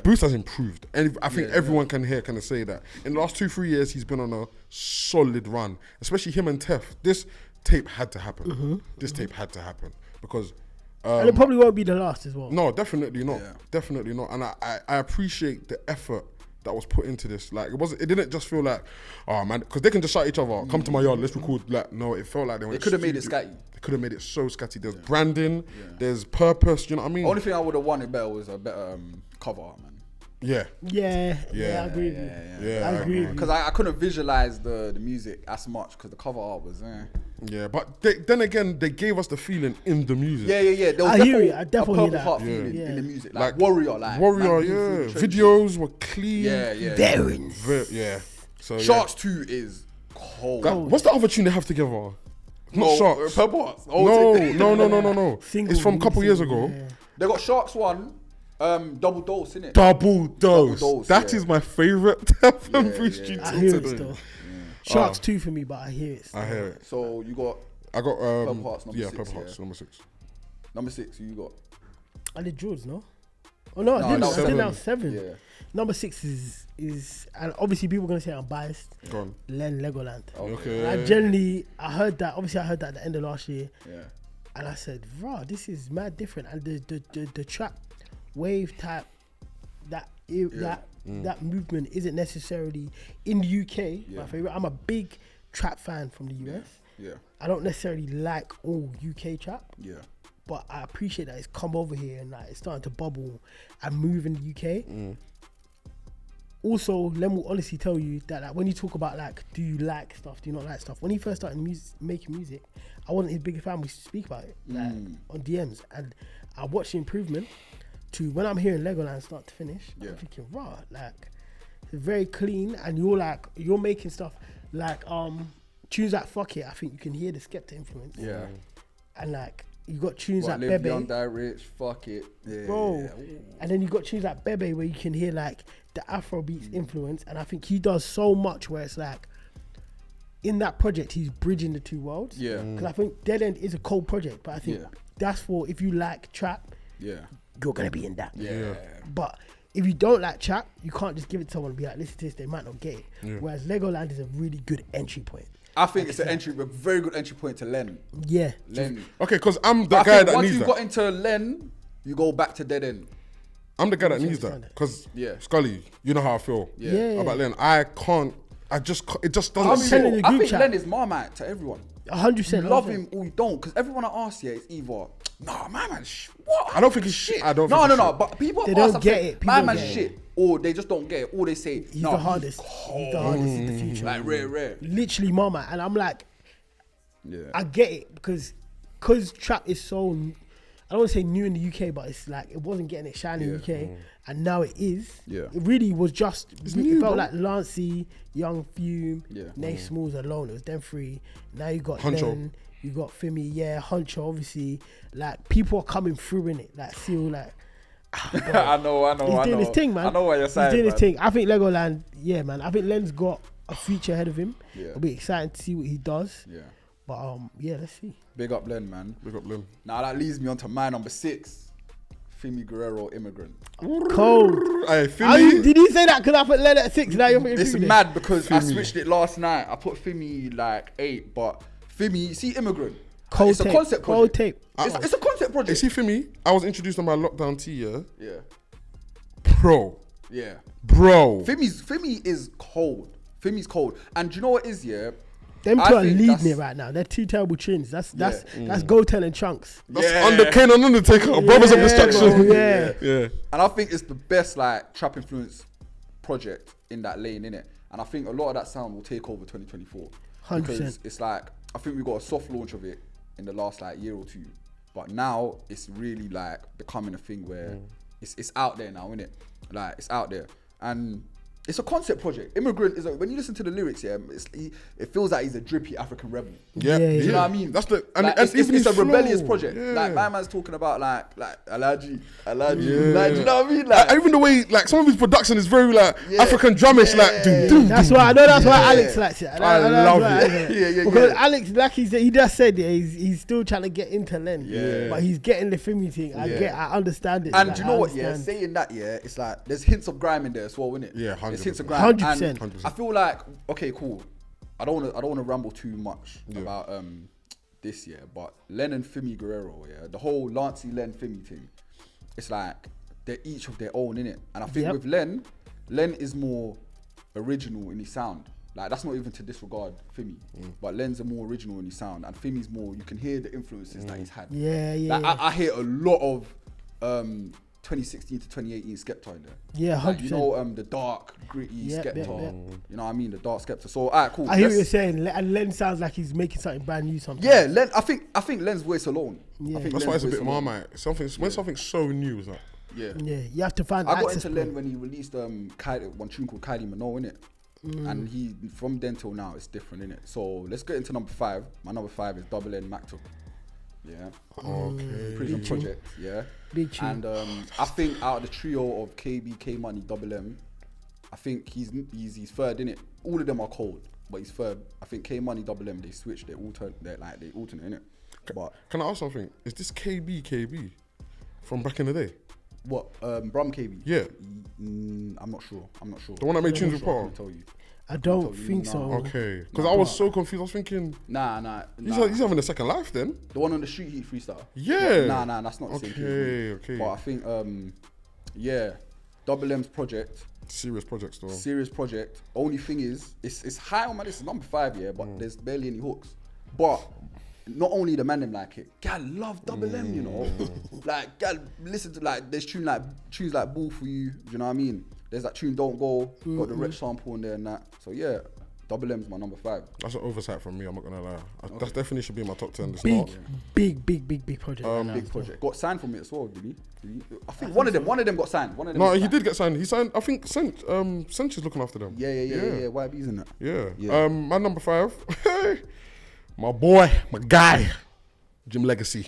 Boost has improved. And I think everyone can say that. In the last 2-3 years, he's been on a solid run, especially him and Tef. This tape had to happen. This tape had to happen because... and it probably won't be the last as well. No, definitely not. Definitely not. And I appreciate the effort that was put into this. Like, it didn't just feel like, oh man, because they can just shout each other, come to my yard, let's record. Like, no, it felt like they could have made it scatty. They could have made it so scatty. There's branding, there's purpose, you know what I mean? Only thing I would have wanted better was a better cover art, man. I agree with you. I agree because I couldn't visualize the music as much because the cover art was but then again they gave us the feeling in the music. There was I definitely hear a that. heart feeling in the music, like Warrior, videos were clean. So Sharks 2 is cold. What's the other tune they have together? Not Sharks. Purple Hearts. No. It's from a couple years ago. They got Sharks 1. Double Dose, innit? Double Dose. That is my favourite Tef and Bruce tune. I hear it still. Sharks 2 for me, but I hear it. I hear it. So you got... I got... Purple Hearts number 6. Purple Hearts number 6. Number 6, you got... I did JORDS, no? Oh no, I didn't. I did 7. Yeah. Number 6 is and obviously people are gonna say I'm biased. Go on. LEHGOLAND. Okay. I heard that. Obviously, I heard that at the end of last year. Yeah. And I said, "Wow, this is mad different." And the trap wave type that movement isn't necessarily in the UK. My favorite. I'm a big trap fan from the US. Yeah. I don't necessarily like all UK trap. Yeah. But I appreciate that it's come over here and it's starting to bubble and move in the UK. Also, Len will honestly tell you that when you talk about do you like stuff, do you not like stuff? When he first started making music, I wasn't his biggest fan. We used to speak about it on DMs, and I watched the improvement to when I'm hearing LEHGOLAND start to finish. I'm thinking, raw, it's very clean, and you're making stuff tunes like Fuck It. I think you can hear the Skepta influence. Yeah, and you got tunes like Live Bebe. Young, Die Rich, Fuck It. Bro. And then you got tunes like Bebe where you can hear the Afrobeats influence. And I think he does so much where it's in that project, he's bridging the two worlds. Yeah. Because I think Dead End is a cold project, but I think that's for if you like trap, you're going to be in that. Yeah. But if you don't like trap, you can't just give it to someone and be like, listen to this, they might not get it. Yeah. Whereas LEHGOLAND is a really good entry point. I think it's a very good entry point to Len. Yeah. Len. Okay, because I'm the guy that needs that. Once you got into Len, you go back to Dead End. I'm the guy that needs that. Because, Scully, you know how I feel about Len. It just doesn't. I think Len is Marmite to everyone. 100%. You love him or you don't. Because everyone I ask is either, nah, my man, what? I don't think he's shit. No. But people they ask don't get it. My man's shit. or they just don't get it, or they say, he's the hardest. He's the hardest in the future. Like rare. Literally, mama. And I'm like, Yeah. I get it because trap is so, I don't want to say new in the UK, but it's like it wasn't getting it shiny in the UK, and now it is. Yeah. It really was just, it new, felt bro. like Lancey, Young Fume, Yeah. Nate Smalls alone. It was them three. Now you got Huncho. Len, you got Fimi, Huncho, obviously. Like, people are coming through in it. Like, Seal, like, I know. he's doing his thing, man. I know what you're saying. He's doing his man. thing. I think Legoland, yeah, man. I think Len's got a future ahead of him. Yeah. It'll be exciting to see what he does. Yeah. But yeah, let's see. Big up Len, man. Big up Lim. Now that leads me on to my number 6, FIMIGUERRO, Immigrant. Cold. Hey, Did you say that? Because I put Len at 6. Now you're putting It's Fimi there. mad because I switched it last night. I put Fimi like 8, but Fimi, see Immigrant. Cold It's tape. a concept Cold project. tape. It's a concept project. You see, for me, I was introduced on my Lockdown T, yeah? Yeah. Bro. Fimi is cold. Fimi's cold. And do you know what is, yeah? Them I two are think leading that's- it right now. They're two terrible tunes. That's Go Tell and Chunks. That's under Kane and Undertaker. Brothers of Destruction. Bro, yeah. Yeah. And I think it's the best like trap influence project in that lane, innit? And I think a lot of that sound will take over 2024. 100%. Because it's like, I think we got a soft launch of it in the last like year or two. But now it's really like becoming a thing where it's out there now, innit? Like it's out there. And it's a concept project. Immigrant is when you listen to the lyrics, yeah, it feels like he's a drippy African rebel. Yeah. Yeah, You yeah. know what I mean? That's the Like, and it's a rebellious flow. project. Yeah. Like my man's talking about like Alaji. Yeah. Like, do you know what I mean? Like Even the way, like, some of his production is very, like, African drumish, like, doom. That's why I know. That's why Alex likes it. I love it. Yeah. Because Alex, like he just said, yeah, he's still trying to get into Len. Yeah. But he's getting the Fimi thing. I understand it. And like, do you know I what? Yeah, understand. saying that, yeah, it's like there's hints of grime in there as well, isn't it? Yeah, There's 100%. hints of grime. 100%. And 100%. I feel like, okay, cool. I don't want to ramble too much about this year, but Len and FIMIGUERRO, yeah, the whole Lancey Len Fimi thing. It's like they're each of their own, innit? And I think with Len is more original in his sound. Like that's not even to disregard Fimi, but Len's are more original in his sound, and Fimi's more. You can hear the influences that he's had. Yeah. Like, I hear a lot of 2016 to 2018 Skepta in there. Yeah, 100%. Like, you know, the dark, gritty Skepta. You know what I mean? The dark Skepta. So, alright, cool. I hear what you're saying. And Len sounds like he's making something brand new. Sometimes. Yeah, Len. I think Len's voice alone. Yeah. I think That's Len's why it's a voice bit alone. Marmite. When something's so new, it's like, Yeah. Yeah, you have to find. I got access into point. Len when he released one tune called Kylie Minogue, innit? And he from then till now it's different, innit? So let's get into number 5. My number 5 is Double N MAKTUB. Yeah. okay. Prison Project, yeah. Big tune. And I think out of the trio of KB, K Money, Double M, I think he's third, innit? All of them are cold, but he's third. I think K Money, Double M, they switch, they alternate, innit? But Can I ask something? Is this KB from back in the day? what? Brum KB? Yeah. I'm not sure. The one that made I'm tunes not with sure, I Paul? can't tell you. I don't I'll tell you think now. so. Okay. Because I was so confused. I was thinking, Nah. he's having a second life then? The one on the Street Heat freestyle. Yeah. Nah, that's not the same thing. Okay. But I think, Double M's project, Serious projects though. serious project. Only thing is, it's high on my list. It's number 5, yeah, but there's barely any hooks. But not only the man them like it, gal love Double M, you know. Like gal listen to like there's tunes like Ball For You. Do you know what I mean? There's that tune Don't Go. Got the Rich sample in there and that. So yeah, Double M's my number 5. That's an oversight from me, I'm not gonna lie. That definitely should be in my top 10. It's Big, not. big project. right now. Big project. Got signed from it as well, did he? I think one of them got signed. One of them. No, got he signed. did get signed. He signed, I think Sench is looking after them. Yeah. YB's in that. Yeah. My number 5, my boy, my guy, Jim Legacy.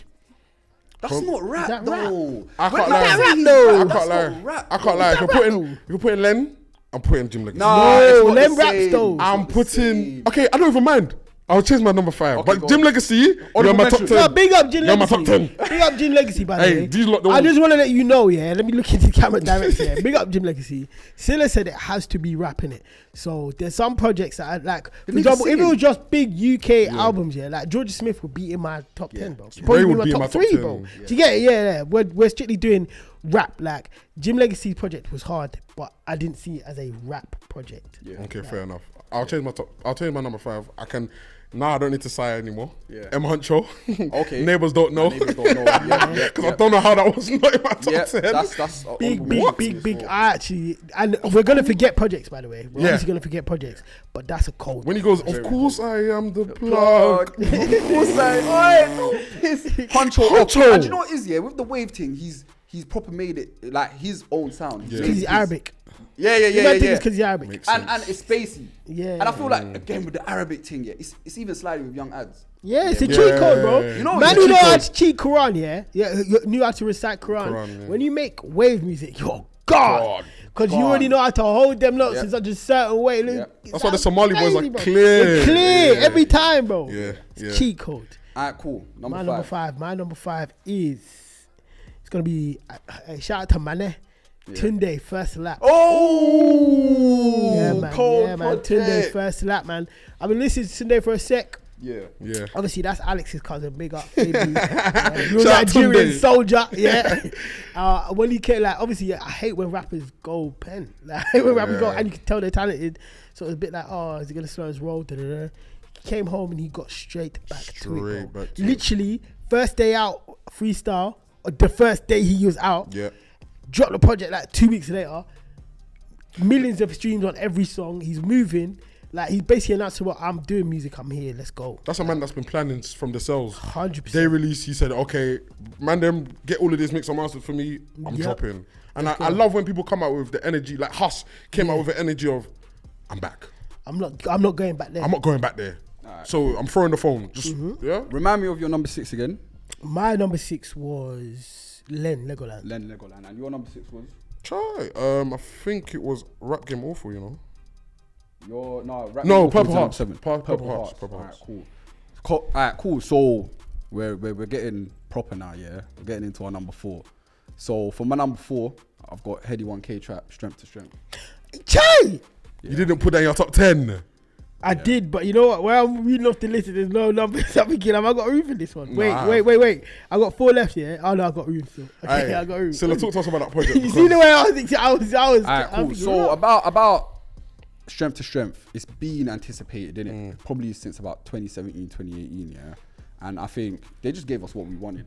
That's not rap that though. I When can't man lie. say he's I rap, can't that's lie. not rap, I can't bro. lie. If that you're putting Len, I'm putting Jim Legacy. Nah, it's not Lem the raps same. though. It's I'm not the putting. same. Okay, I don't even mind. I'll change my number 5. Okay, But go Jim on. Legacy, you're Honorable my top mention. 10. No, big up Jim You're my Legacy. top 10. Big up Jim Legacy, by the Hey, way. these lot the I ones- just want to let you know, yeah. Let me look into the camera directly. Yeah. Big up Jim Legacy. Sillah said it has to be rapping it. So there's some projects that I like. For nigga example, if it singing. was just big UK albums, yeah, like George Smith would be in my top 10, bro. He'd probably Ray be would in be my in top my top 3, 10. bro. Do you get it? Yeah. We're strictly doing rap. Like Jim Legacy's project was hard, but I didn't see it as a rap project. Yeah. Okay, fair enough. I'll change my number 5. I can Nah, I don't need to sigh anymore. Yeah. M Huncho. Okay. Neighbours don't know. Neighbours don't know. Yeah. Because I don't know how that was not in my top 10. That's big. I actually, and we're gonna forget projects, by the way. We're obviously gonna forget projects, but that's a cold. When he goes, of course I am the plug. Of course Huncho. And you know what is, yeah, with the wave thing, he's proper made it like his own sound. Because he's Arabic. Yeah. Because he's Arabic. And it's spacey. Yeah. And I feel like, again, with the Arabic thing, yeah, it's even sliding with young ads. Yeah, it's a cheat code, bro. You know, man who know how to cheat Quran, you knew how to recite Quran. When you make wave music, you're God. Because you already know how to hold them notes in such a certain way. That's why the Somali boys are bro. clear. They're clear every time, bro. Yeah. It's cheat code. Alright, cool. My number five is, it's going to be, shout out to Mane. Tunde, first lap. Oh, yeah, man. Cold yeah, man. Tunde, first lap, man. I've been listening to Tunde for a sec. Yeah. Obviously, that's Alex's cousin. Big up, baby. You're Nigerian soldier. Yeah. When he came, like, obviously, I hate when rappers go pen. Like, I hate when rappers go, and you can tell they're talented. So it's a bit like, oh, is he gonna slow his roll? Da-da-da. He came home and he got straight back to it. Literally, first day out, freestyle. Or the first day he was out. Yeah. Dropped the project like 2 weeks later. Millions of streams on every song. He's moving. Like, he's basically announced, well, I'm doing music. I'm here. Let's go. That's a man that's been planning from the cells. 100%. They released. He said, okay, man, them get all of this mix and mastered for me. I'm dropping. And I love when people come out with the energy. Like Huss came out with the energy of, I'm back. I'm not going back there. I'm not going back there. Right. So I'm throwing the phone. Just Remind me of your number 6 again. My number 6 was LEGOLAND. LEGOLAND. And your number 6 was? Try. I think it was Rap Game Awful, you know. Purple Hearts. Purple Hearts. Alright, cool. So we're getting proper now, yeah. We're getting into our number 4. So for my number 4, I've got HEADIE 1K Trap, Strength to Strength. Chai! You didn't put that in your top 10. I did, but you know what? When I'm reading off the list, there's no numbers. I'm thinking, have I got room for this one? Wait. I got 4 left, yeah? Oh no, I got room still. Okay, I got room. Sillah, talk to us about that project. You see the way I was thinking? I was. Alright, cool. So about Strength to Strength, it's been anticipated, didn't it? Probably since about 2017, 2018, yeah? And I think they just gave us what we wanted.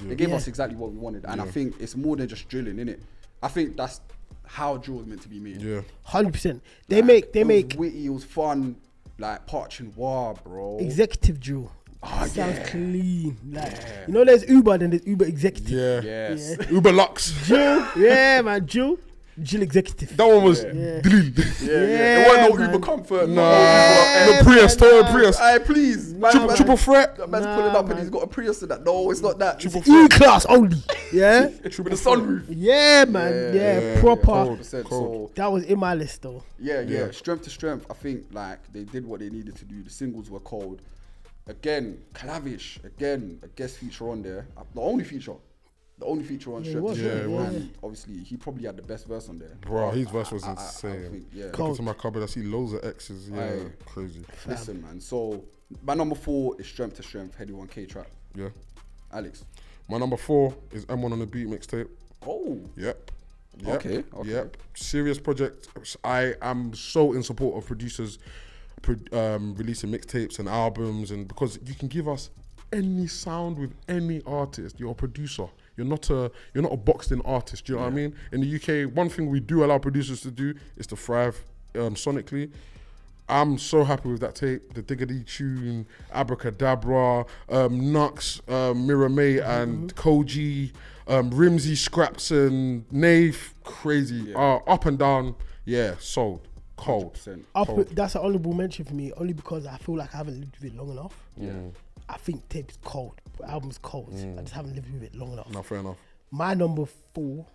They gave us exactly what we wanted. And I think it's more than just drilling, innit? I think that's how drill is meant to be made. Yeah. 100%. They make witty, it was fun. Like Parching War, bro. Executive drill. Sounds clean. Like, you know, there's Uber, then there's Uber Executive. Yeah. Yes. Yeah. Uber Lux. Drill. Yeah, man. Drill Executive. That one was drill. It wasn't no Uber Comfort. No Prius. Toyota Prius. Please. Triple threat. That man's pulling up and he's got a Prius in that. No, it's not that. It's E-class only. Yeah. With the sunroof. Yeah, man. Yeah, proper. 100%. So that was in my list though. Yeah. Strength to Strength. I think like they did what they needed to do. The singles were cold. Again, CLAVISH. Again, a guest feature on there. The only feature on Strength to Strength. And obviously, he probably had the best verse on there. Bro, his verse was insane. Look into my cupboard, I see loads of X's. Yeah, crazy. Listen, man. So my number 4 is Strength to Strength, HEADIE 1K Trap. Yeah. Alex. My number 4 is M1 on the Beat mixtape. Oh. Yep. Okay. Serious project. I am so in support of producers releasing mixtapes and albums, and because you can give us any sound with any artist. You're a producer. You're not a boxed in artist. Do you know what I mean? In the UK, one thing we do allow producers to do is to thrive sonically. I'm so happy with that tape. The DIGGA tune, Abracadabra, Nux, Mirror May and Koji, Rimsey, Scraps and Nave, crazy. Up and down, sold. Cold. That's an honourable mention for me, only because I feel like I haven't lived with it long enough. I think tape's cold, album's cold. I just haven't lived with it long enough. No, fair enough. My number 4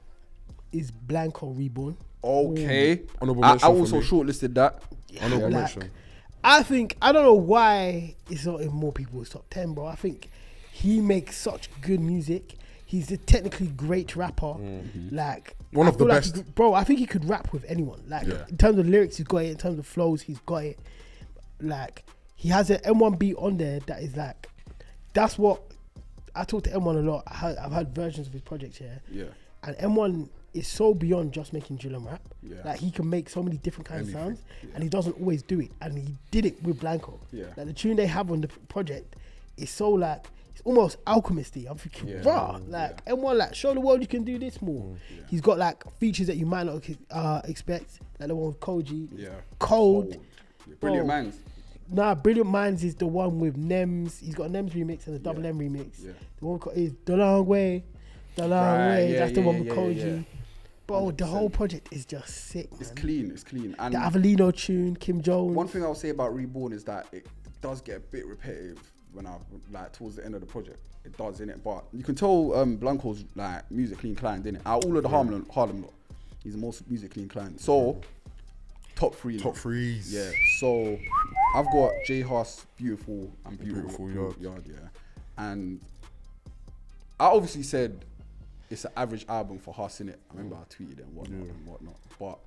is BLANCO Reborn. Okay. I also shortlisted that. Honourable mention. I think, I don't know why it's not in more people's top 10, bro. I think he makes such good music. He's a technically great rapper. Like, one of the best. Bro, I think he could rap with anyone. Like, in terms of lyrics, he's got it. In terms of flows, he's got it. Like, he has an M1 beat on there that is like, that's what, I talk to M1 a lot. I've had versions of his projects here. Yeah. And M1 is so beyond just making drill and rap. Yeah. Like he can make so many different kinds Anything. of sounds, and he doesn't always do it. And he did it with Blanco. Yeah. Like the tune they have on the project is so like it's almost alchemisty. I'm thinking, Yeah. rah, like M1, like show the world you can do this more. Yeah. He's got like features that you might not expect, like the one with Koji. Yeah. Cold. Yeah. Brilliant Bro. Minds. Nah, Brilliant Minds is the one with Nems. He's got a Nems remix and a Double M remix. Yeah. The one is The Long Way. The Long Way. yeah, That's the yeah, one with yeah, Koji. yeah. Bro, the 100%. whole project is just sick, man. It's clean. It's clean. And The Avelino tune, Kim Jones. one thing I'll say about Reborn is that it does get a bit repetitive when towards the end of the project. It does, innit? But you can tell Blanco's like musically inclined, innit? Out of all of the Harlem lot, he's the most musically inclined. So top three. Top now. threes. Yeah. So I've got J Huss, Beautiful and Beautiful Yard, yeah. And I obviously said it's an average album for Huss, innit? I remember I tweeted and whatnot. But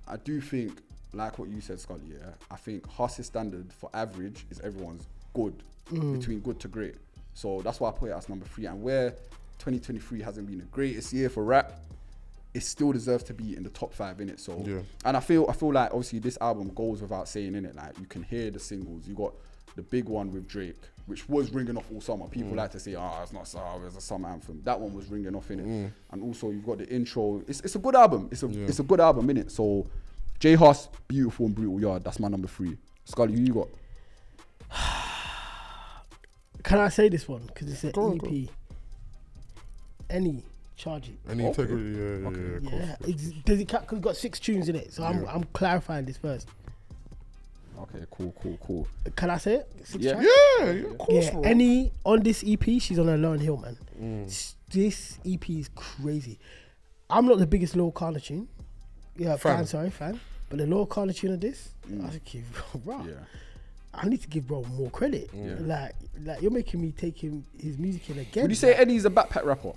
I do think, like what you said, Scully, yeah, I think Huss's standard for average is everyone's good, between good to great. So that's why I put it as number 3. And where 2023 hasn't been the greatest year for rap, it still deserves to be in the top 5, innit? So, and I feel like obviously this album goes without saying, innit? Like you can hear the singles. You got the big one with Drake, which was ringing off all summer. People like to say, it's not summer, it's a summer anthem. That one was ringing off, innit? And also you've got the intro. It's a good album. It's a good album, innit? So J Huss, Beautiful and Brutal Yard. That's my number 3. Scully, who you got? Can I say this one? Because it's an Go on, EP. go on. Any, charge it. Any integrity, yeah, of course. Yeah, does it count? Because it's got 6 tunes in it. So I'm clarifying this first. Okay, cool. Can I say it? 6 Yeah. tracks? Yeah, of course. Yeah, bro. Any on this EP, she's on a lone hill, man. This EP is crazy. I'm not the biggest Lil Kana tune. Yeah, fan. But the Lil Kana tune of this, I was like, bro, I need to give bro more credit. Like you're making me take his music in again. Would you say Eddie's a backpack rapper?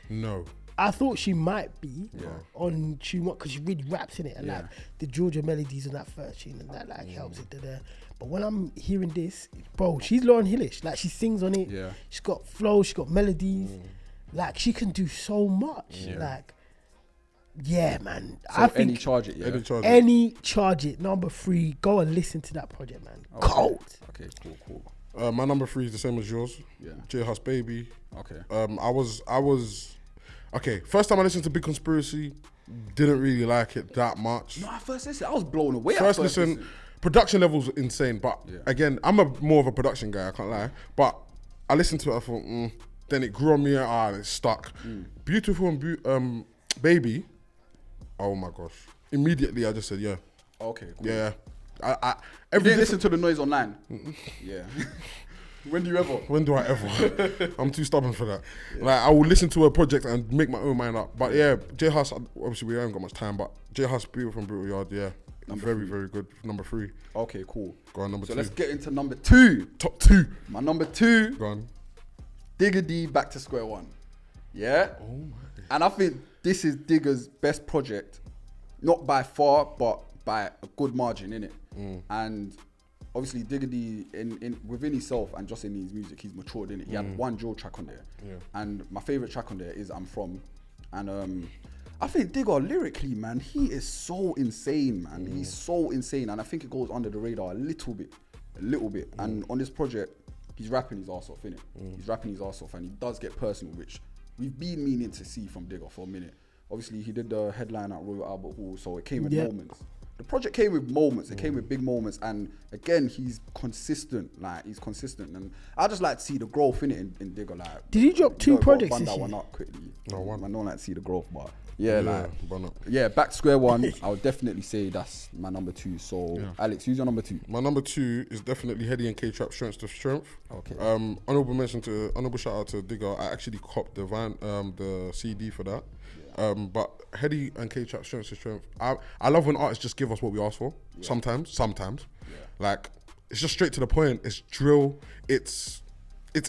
No. I thought she might be on tune because she really raps in it, and like the Georgia melodies on that first tune and that like helps it to there. But when I'm hearing this, bro, she's Lauryn Hillish. Like she sings on it. Yeah. She's got flow. She's got melodies. Like she can do so much. Like, yeah, man. So I think Any charge it. Yeah. Any charge it. Number 3. Go and listen to that project, man. Okay. Cold. Okay. Cool. My number 3 is the same as yours. Yeah. J Huss, Baby. Okay. I was. Okay, first time I listened to Big Conspiracy, didn't really like it that much. No, at first listen, I was blown away. First listen, production levels were insane, but again, I'm more of a production guy, I can't lie. But I listened to it, I thought, then it grew on me, and it stuck. Beautiful and Baby, oh my gosh. Immediately, I just said, yeah. Okay, cool. Yeah. You didn't listen to the noise online? Yeah. When do I ever? I'm too stubborn for that. Like I will listen to a project and make my own mind up. But yeah, J Huss, obviously we haven't got much time, but J Huss, Beautiful and Brutal Yard, yeah. Very good. Number 3. Okay, cool. Go on, number 2. So let's get into number 2. Top 2. My number 2. Go on. DIGGA Back to Square One. Yeah? Oh my. And I think this is Digga's best project. Not by far, but by a good margin, innit? And obviously DIGGA within himself and just in his music, he's matured, innit? He had one drill track on there. And my favourite track on there is I'm From. And I think Digga lyrically, man, he is so insane, man. He's so insane. And I think it goes under the radar a little bit. And on this project, he's rapping his ass off, innit? He's rapping his ass off and he does get personal, which we've been meaning to see from Digga for a minute. Obviously, he did the headline at Royal Albert Hall, so it came with moments. The project came with moments. It came with big moments, and again, he's consistent. And I just like to see the growth in it in Digga. Like, did he drop 2 projects bun this that year? one up quickly. No, one. I don't like to see the growth, but back to square one. I would definitely say that's my number 2. So, Alex, who's your number 2? My number 2 is definitely Headie and K-Trap, Strength to Strength. Okay. Honorable shout out to Digga. I actually copped the CD for that. But Headie and K-Trap, Strength to Strength. I love when artists just give us what we ask for. Sometimes. Like, it's just straight to the point. It's drill. It's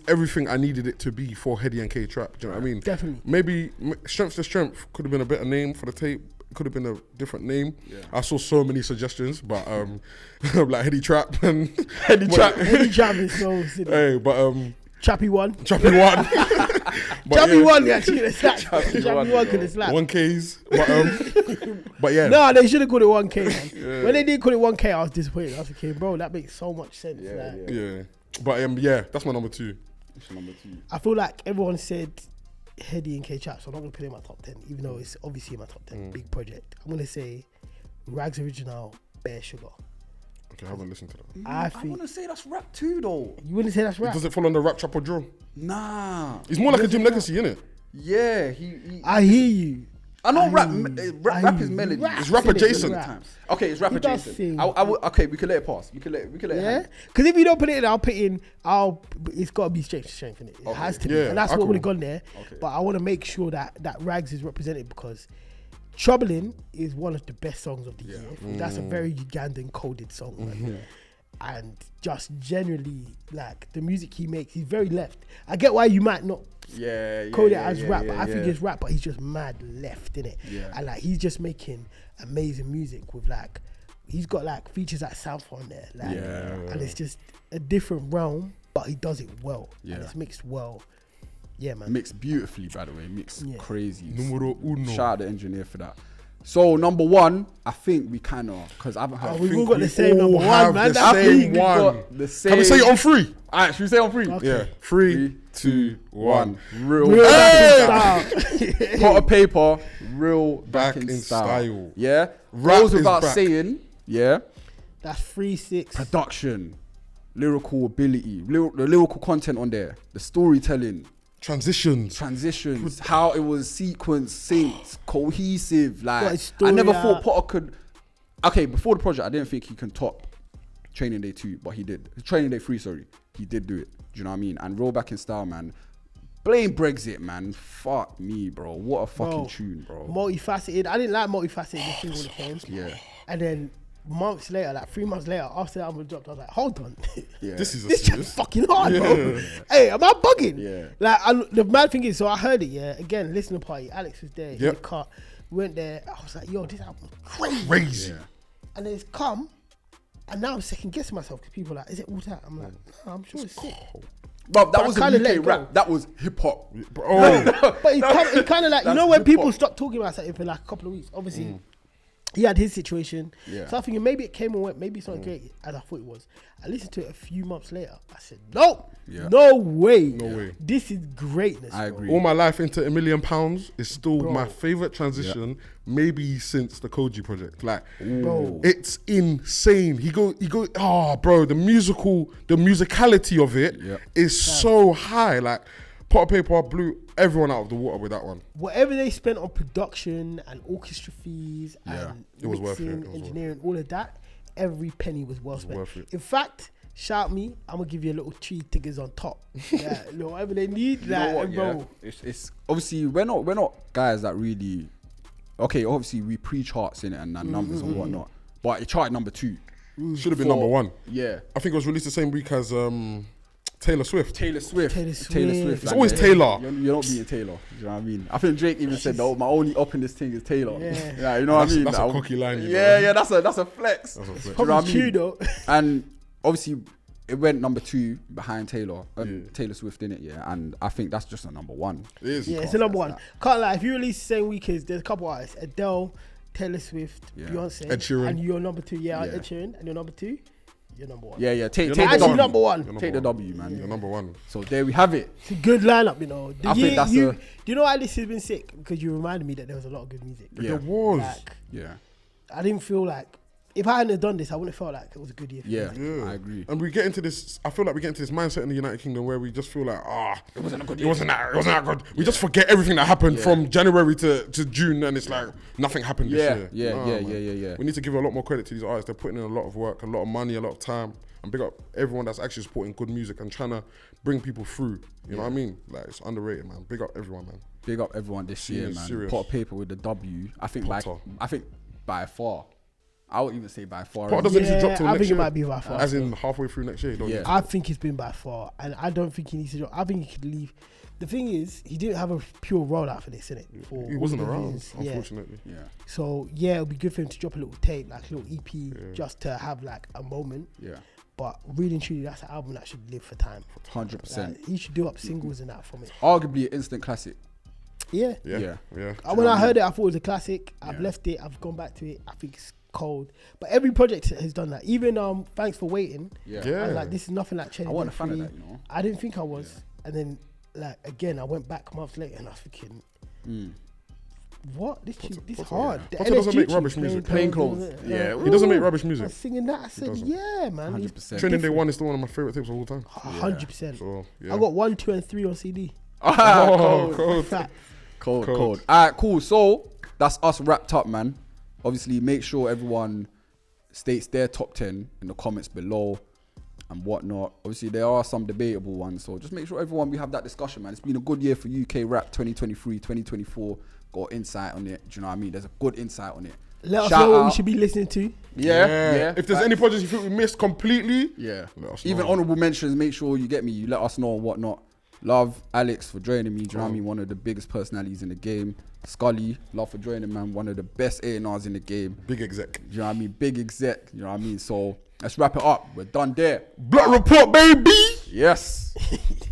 everything I needed it to be for Headie and K-Trap. Do you know what I mean? Definitely. Maybe Strength to Strength could have been a better name for the tape. It could have been a different name. I saw so many suggestions, but like Headie Trap and Headie Trap is so silly. Hey, but Chappie won. Chappie won. Chappie won actually. Chappie won could have slapped. 1Ks. But yeah. No, they should have called it 1K, man. Yeah. When they didn't call it 1K, I was disappointed. I was like, okay, bro, that makes so much sense. Yeah. But yeah, that's my number 2. I feel like everyone said HEADIE and K-Chap, so I'm not going to put it in my top 10, even though it's obviously in my top 10. Big project. I'm going to say RAGZ Original, Bare Sugar. Okay, I haven't listened to that. I want to say that's rap too, though. You wouldn't say that's rap? Does it fall under rap, trap, or drill? Nah. He's more like a Jim Legacy, innit? Yeah, I hear you. I know rap is melody. It's rap adjacent. Okay, it's rap adjacent. Okay, we can let it pass. We can let it hang. Because if you don't put it in, I'll put in. It's got to be strength to strength in it. It has to be, and that's what would have gone there. Okay. But I want to make sure that RAGZ is represented because Troubling is one of the best songs of the year. That's a very Ugandan coded song, man. And just generally, like the music he makes, he's very left. I get why you might not code it as rap, but I think it's rap, but he's just mad left in it. And like he's just making amazing music with like, he's got like features like South on there, like, and it's just a different realm, but he does it well. And it's mixed well. Yeah, man. Mixed beautifully, by the way. Mixed crazy. Numero uno. Shout out the engineer for that. So number 1, I think we kind of, because I haven't heard. We've all got the same number 1, man. The same one. Can we say it on 3? Alright, should we say it on 3? Okay. Yeah. 3, 2, 1. Real back in style. Pot of paper. Real back in style. Yeah. Rose without saying. Yeah. That's 3-6. Production, lyrical ability, the lyrical content on there, the storytelling. Transitions, how it was sequenced, synced, cohesive. Like I never thought Potter could. Okay, before the project, I didn't think he can top Training Day 2, but he did. Training Day 3, sorry, he did do it. Do you know what I mean? And Roll Back in Style, man. Blame Brexit, man. Fuck me, bro. What a fucking tune, bro. Multifaceted. I didn't like Multifaceted this single when it came. Yeah. And then months later, like 3 months later, after the album dropped, I was like, hold on. This is just fucking hard, bro. Hey, am I bugging? Yeah. Like, the mad thing is, so I heard it, again, listening party, Alex was there, he cut, went there, I was like, yo, this album is crazy. Yeah. And then it's come, and now I'm second guessing myself, because people are like, is it all that? I'm like, no, I'm sure it's sick. Bro, that was UK rap. That was hip hop. But it kind of like, you know when people stop talking about something for like a couple of weeks, obviously, he had his situation. So I think maybe it came and went, maybe it's not great as I thought it was. I listened to it a few months later. I said, no way. No way. This is greatness. I agree. All my life into £1 million is still my favorite transition, maybe since the Koji project. Like, it's insane. He go, bro, the musicality of it is so high. Like, Pot of Paper blew everyone out of the water with that one. Whatever they spent on production and orchestra fees and it was worth it. Engineering, all of that, every penny was well spent. In fact, shout me, I'm gonna give you a little 3 tickets on top. Whatever they need, bro. It's obviously we're not guys that really. Okay, obviously we pre-charts in it and numbers and whatnot, but it charted number 2. Should have been number 1. Yeah, I think it was released the same week as Taylor Swift. It's always Taylor. You're not beating Taylor. Do you know what I mean? I think Drake even said, "Oh, my only up in this thing is Taylor." Yeah, you know what I mean? That's a cocky line. That's a flex. That's a flex. You know what I mean? Though. And obviously, it went number 2 behind Taylor, Taylor Swift in it. Yeah, and I think that's just a number 1. It is. Yeah, it's a number 1. Can't lie. If you release the same week as there's a couple artists, Adele, Taylor Swift, Beyonce, Ed Sheeran, and you're number 2. Ed Sheeran, and you're number 2. You're number 1. Take the W. number 1. Take the W, man. You're number 1. So there we have it. It's a good lineup, you know. I think that's do you know why this has been sick? Because you reminded me that there was a lot of good music. There was. I didn't feel like, if I hadn't done this, I wouldn't have felt like it was a good year for music. I agree. And we get into this, I feel like we get into this mindset in the United Kingdom where we just feel like, it wasn't a good year. It wasn't that good. We just forget everything that happened from January to June, and it's like nothing happened this year. We need to give a lot more credit to these artists. They're putting in a lot of work, a lot of money, a lot of time. And big up everyone that's actually supporting good music and trying to bring people through. You know what I mean? Like, it's underrated, man. Big up everyone, man. Big up everyone this year, man. Serious. Pot of Paper with the W. I think by far. I would even say by far. Potter doesn't need to drop till I next think year. it might be by far. As in halfway through next year. I think it's been by far. And I don't think he needs to drop. I think he could leave. The thing is, he didn't have a pure rollout for this, innit? He wasn't around, unfortunately. So, it would be good for him to drop a little tape, like a little EP, just to have like a moment. But really and truly, that's an album that should live for time. 100%. Like, he should do up singles and that from it. Arguably an instant classic. Yeah. When I heard it, I thought it was a classic. I've left it. I've gone back to it. I think it's cold. But every project has done that. Even Thanks for Waiting. Yeah. I was like, this is nothing like Cherry. I wasn't a fan of that, you know. I didn't think I was. And then, like, again, I went back months later and I was thinking, what? This hard. Potter doesn't make rubbish music. Plain Clothes. Yeah. He doesn't make rubbish I music. was singing that. I said, yeah, man. 100%. Training Day 1 is still one of my favorite tapes of all time. 100%. So, yeah. I got 1, 2, and 3 on CD. Cold. All right, cool. So that's us wrapped up, man. Obviously, make sure everyone states their top 10 in the comments below and whatnot. Obviously, there are some debatable ones, so just make sure we have that discussion, man. It's been a good year for UK rap 2023, 2024. Got insight on it. Do you know what I mean? There's a good insight on it. Let us know what we should be listening to. Yeah. If there's any projects you think we missed completely, let us know. Even Even honorable mentions, make sure you get me. You let us know and whatnot. Love Alex for joining me. Do you know what I mean? One of the biggest personalities in the game. Scully, love for joining, man. One of the best A&Rs in the game. big exec. Do you know what I mean? Big exec. You know what I mean? So let's wrap it up. We're done there. Black Report, baby. Yes.